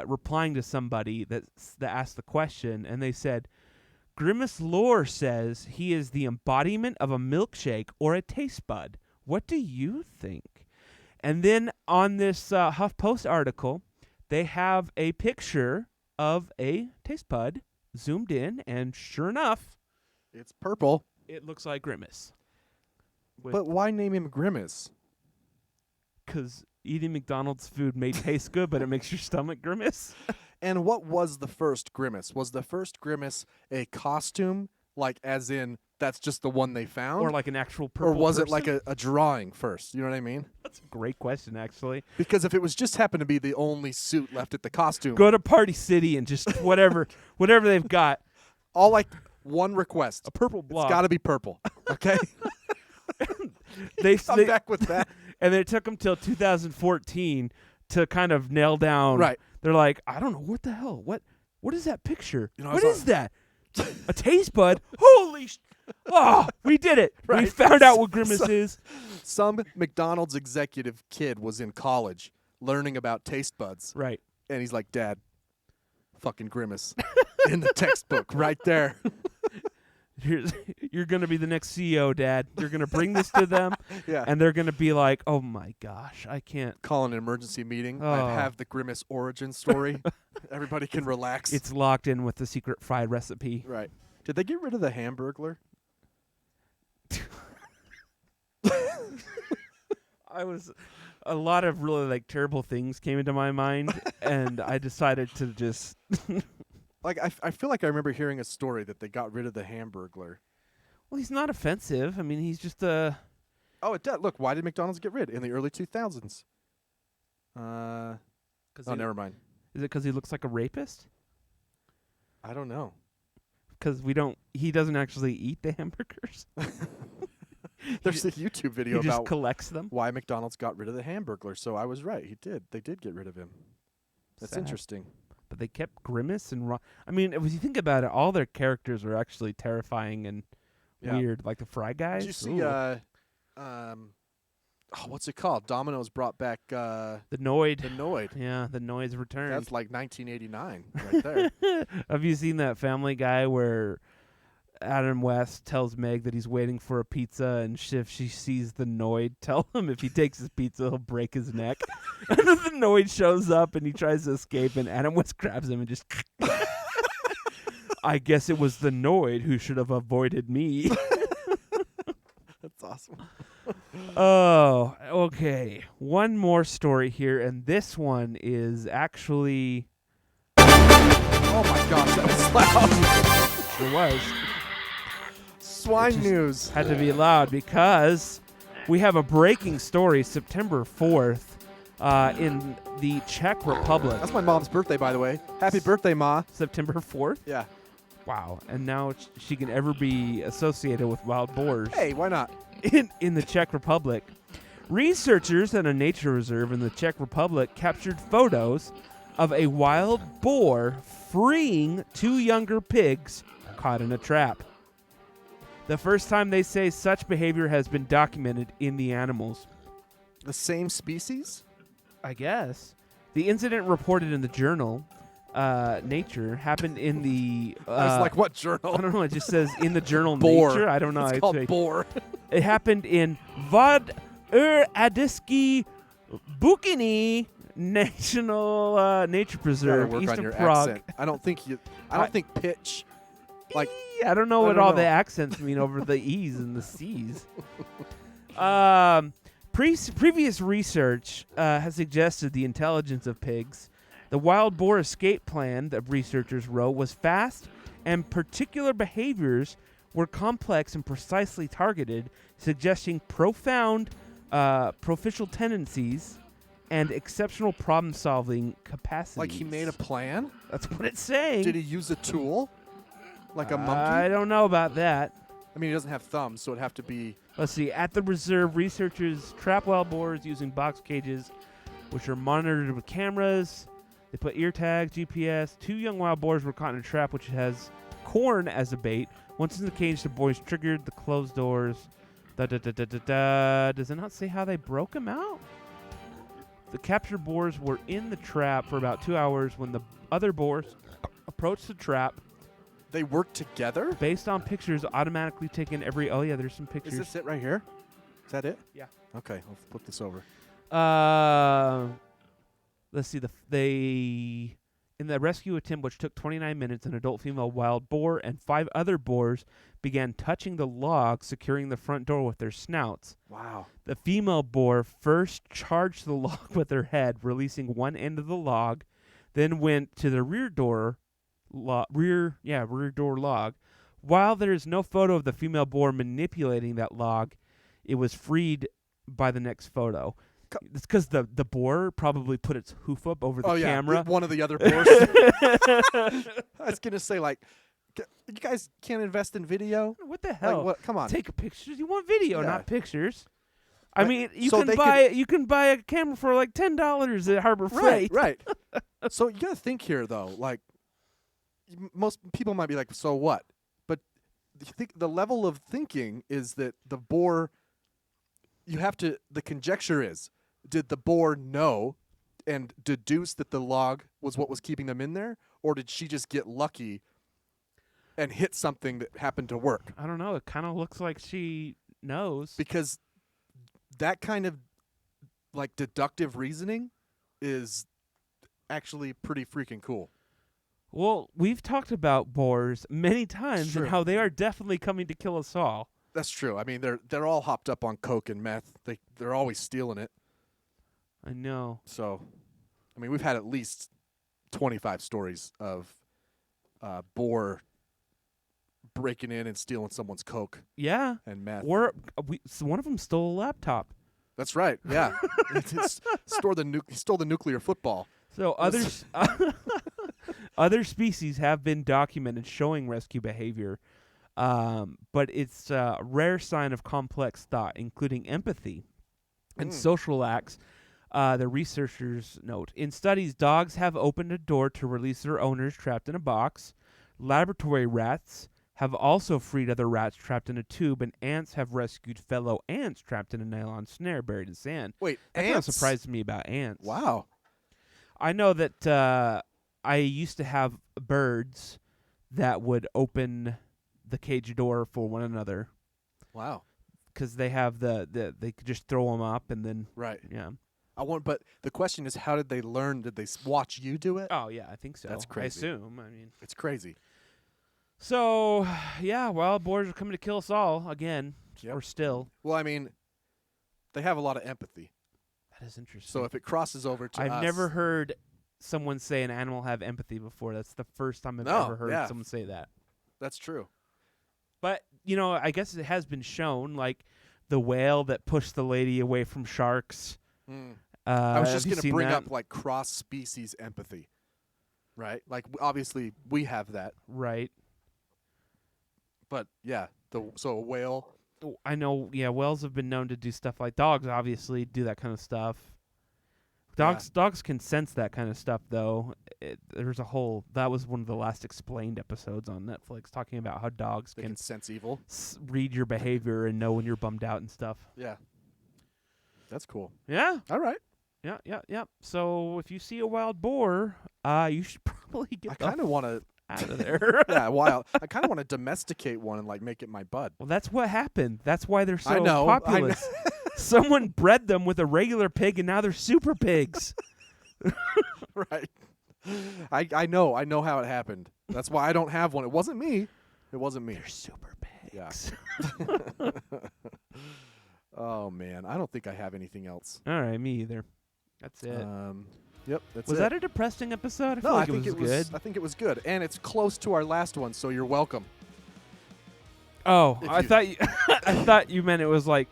replying to somebody that asked the question, and they said, Grimace lore says he is the embodiment of a milkshake or a taste bud. What do you think? And then on this HuffPost article, they have a picture of a taste bud zoomed in, and sure enough, it's purple. It looks like Grimace. But why name him Grimace? Because eating McDonald's food may taste good, but it makes your stomach grimace. And what was the first Grimace? Was the first Grimace a costume, like as in that's just the one they found? Or like an actual purple Or was person? it like a drawing first? You know what I mean? That's a great question, actually. Because if it was just happened to be the only suit left at the costume. Go to Party City and just whatever they've got. All like one request. A purple blob. It's got to be purple. Okay? They come back with that. And then it took them till 2014 to kind of nail down. Right. They're like, I don't know, what the hell? What is that picture? You know, what is that? A taste bud? Holy oh, we did it. Right. We found out what Grimace is. Some McDonald's executive kid was in college learning about taste buds. Right. And he's like, Dad, fucking Grimace. In the textbook right there. You're going to be the next CEO, Dad. You're going to bring this to them, Yeah. and they're going to be like, oh, my gosh, I can't. Call an emergency meeting. Oh. I have the Grimace origin story. Everybody can relax. It's locked in with the secret fried recipe. Right. Did they get rid of the Hamburglar? A lot of really like terrible things came into my mind, and I decided to just. Like I feel like I remember hearing a story that they got rid of the Hamburglar. Well, he's not offensive. I mean, he's just a. Oh, it does. Look, why did McDonald's get rid in the early 2000s? Never mind. Is it because he looks like a rapist? I don't know. Because he doesn't actually eat the hamburgers. There's a YouTube video he just about collects them. why McDonald's got rid of the Hamburglar. So I was right. They did get rid of him. That's Sad. interesting. But they kept Grimace and I mean, if you think about it, all their characters are actually terrifying and weird. Like the Fry Guys. Did you see? What's it called? Domino's brought back the Noid. The Noid. Yeah, the Noid's returned. That's like 1989 right there. Have you seen that Family Guy where Adam West tells Meg that he's waiting for a pizza, and if she sees the Noid, tell him if he takes his pizza, he'll break his neck. And then the Noid shows up, and he tries to escape, and Adam West grabs him and just... I guess it was the Noid who should have avoided me. That's awesome. Oh, okay. One more story here, and this one is actually... Oh, my gosh, that was loud. It was. swine news. Had to be loud because we have a breaking story September 4th in the Czech Republic. That's my mom's birthday, by the way. Happy birthday, Ma. September 4th? Yeah. Wow. And now she can ever be associated with wild boars. Hey, why not? In the Czech Republic. Researchers at a nature reserve in the Czech Republic captured photos of a wild boar freeing 2 younger pigs caught in a trap. The first time they say such behavior has been documented in the animals. The same species? I guess. The incident reported in the journal Nature happened in the... I was like, what journal? I don't know. It just says in the journal Boar. Nature. I don't know. It's called Boar. It happened in Vod Adiski Bukini National Nature Preserve, work east on of your Prague. accent. I don't think pitch. Like I don't know what all the accents mean over the E's and the C's. Previous research has suggested the intelligence of pigs. The wild boar escape plan that researchers wrote was fast, and particular behaviors were complex and precisely targeted, suggesting profound proficial tendencies and exceptional problem-solving capacities. Like he made a plan? That's what it's saying. Did he use a tool? Like a monkey? I don't know about that. I mean, he doesn't have thumbs, so it'd have to be... Let's see. At the reserve, researchers trap wild boars using box cages, which are monitored with cameras. They put ear tags, GPS. 2 young wild boars were caught in a trap, which has corn as a bait. Once in the cage, the boys triggered the closed doors. Does it not say how they broke them out? The captured boars were in the trap for about 2 hours when the other boars approached the trap. They worked together? Based on pictures automatically taken every... Oh, yeah, there's some pictures. Is this it right here? Is that it? Yeah. Okay, I'll flip this over. Let's see. In the rescue attempt, which took 29 minutes, an adult female wild boar and 5 other boars began touching the log, securing the front door with their snouts. Wow. The female boar first charged the log with her head, releasing one end of the log, then went to the rear door log. While there is no photo of the female boar manipulating that log, it was freed by the next photo. It's because the boar probably put its hoof up over the camera. One of the other boars. I was going to say, like, you guys can't invest in video? What the hell? Like, what? Come on. Take pictures. You want video, not pictures. I mean, you so you can buy a camera for like $10 at Harbor Freight. Right. So you got to think here, though. Like, most people might be like, so what? But the level of thinking is that the boar, the conjecture is, did the boar know and deduce that the log was what was keeping them in there? Or did she just get lucky and hit something that happened to work? I don't know. It kind of looks like she knows. Because that kind of, like, deductive reasoning is actually pretty freaking cool. Well, we've talked about boars many times and True. how they are definitely coming to kill us all. That's true. I mean, they're all hopped up on coke and meth. They're always stealing it. I know. So, I mean, we've had at least 25 stories of boar breaking in and stealing someone's coke. Yeah. And meth. So one of them stole a laptop. That's right. Yeah. He stole the nuclear football. So other species have been documented showing rescue behavior, but it's a rare sign of complex thought, including empathy and social acts. The researchers note, in studies, dogs have opened a door to release their owners trapped in a box. Laboratory rats have also freed other rats trapped in a tube, and ants have rescued fellow ants trapped in a nylon snare buried in sand. Wait, that kind of ants? surprised me about ants. Wow. I know that I used to have birds that would open the cage door for one another. Wow. Because they have they could just throw them up and then Right. Yeah. But the question is, how did they learn? Did they watch you do it? Oh yeah, I think so. That's crazy. I assume. I mean, it's crazy. So yeah, wild boars are coming to kill us all again, or still. Well, I mean, they have a lot of empathy. That is interesting. So if it crosses over to us, I've never heard someone say an animal have empathy before. That's the first time I've ever heard someone say that. That's true. But I guess it has been shown, like the whale that pushed the lady away from sharks. I was have just you going to seen bring that? up like cross-species empathy, right? Like obviously we have that, Right. but yeah, so a whale. I know, yeah, whales have been known to do stuff like dogs obviously do that kind of stuff. Dogs can sense that kind of stuff, though. That was one of the last explained episodes on Netflix, talking about how dogs They can sense evil. Read your behavior and know when you're bummed out and stuff. Yeah. That's cool. Yeah. All right. Yeah. So if you see a wild boar, you should probably get I kind of want to out of there. Yeah, wild. I kind of want to domesticate one and like make it my bud. Well, that's what happened. That's why they're so I know. populous. Someone bred them with a regular pig, and now they're super pigs. Right. I know how it happened. That's why I don't have one. It wasn't me. They're super pigs. Yeah. Oh man, I don't think I have anything else. All right, me either. That's it. Yep, that's Was it. that a depressing episode? I feel No, like I think it was good. I think it was good, and it's close to our last one, so you're welcome. Oh, If I thought you meant it was like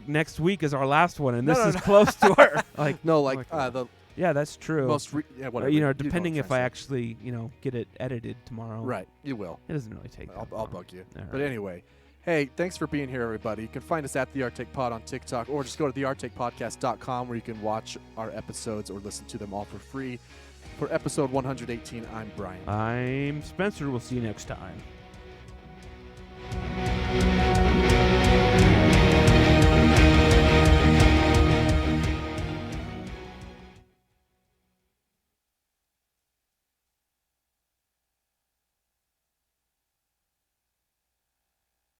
next week is our last one, and this is close to our like. No, like oh my the yeah, that's true. whatever. Depending if I actually get it edited tomorrow. Right, you will. It doesn't really take. I'll bug you. All But right. anyway, hey, thanks for being here, everybody. You can find us at the Arctic Pod on TikTok, or just go to thearcticpodcast.com where you can watch our episodes or listen to them all for free. For episode 118, I'm Brian. I'm Spencer. We'll see you next time.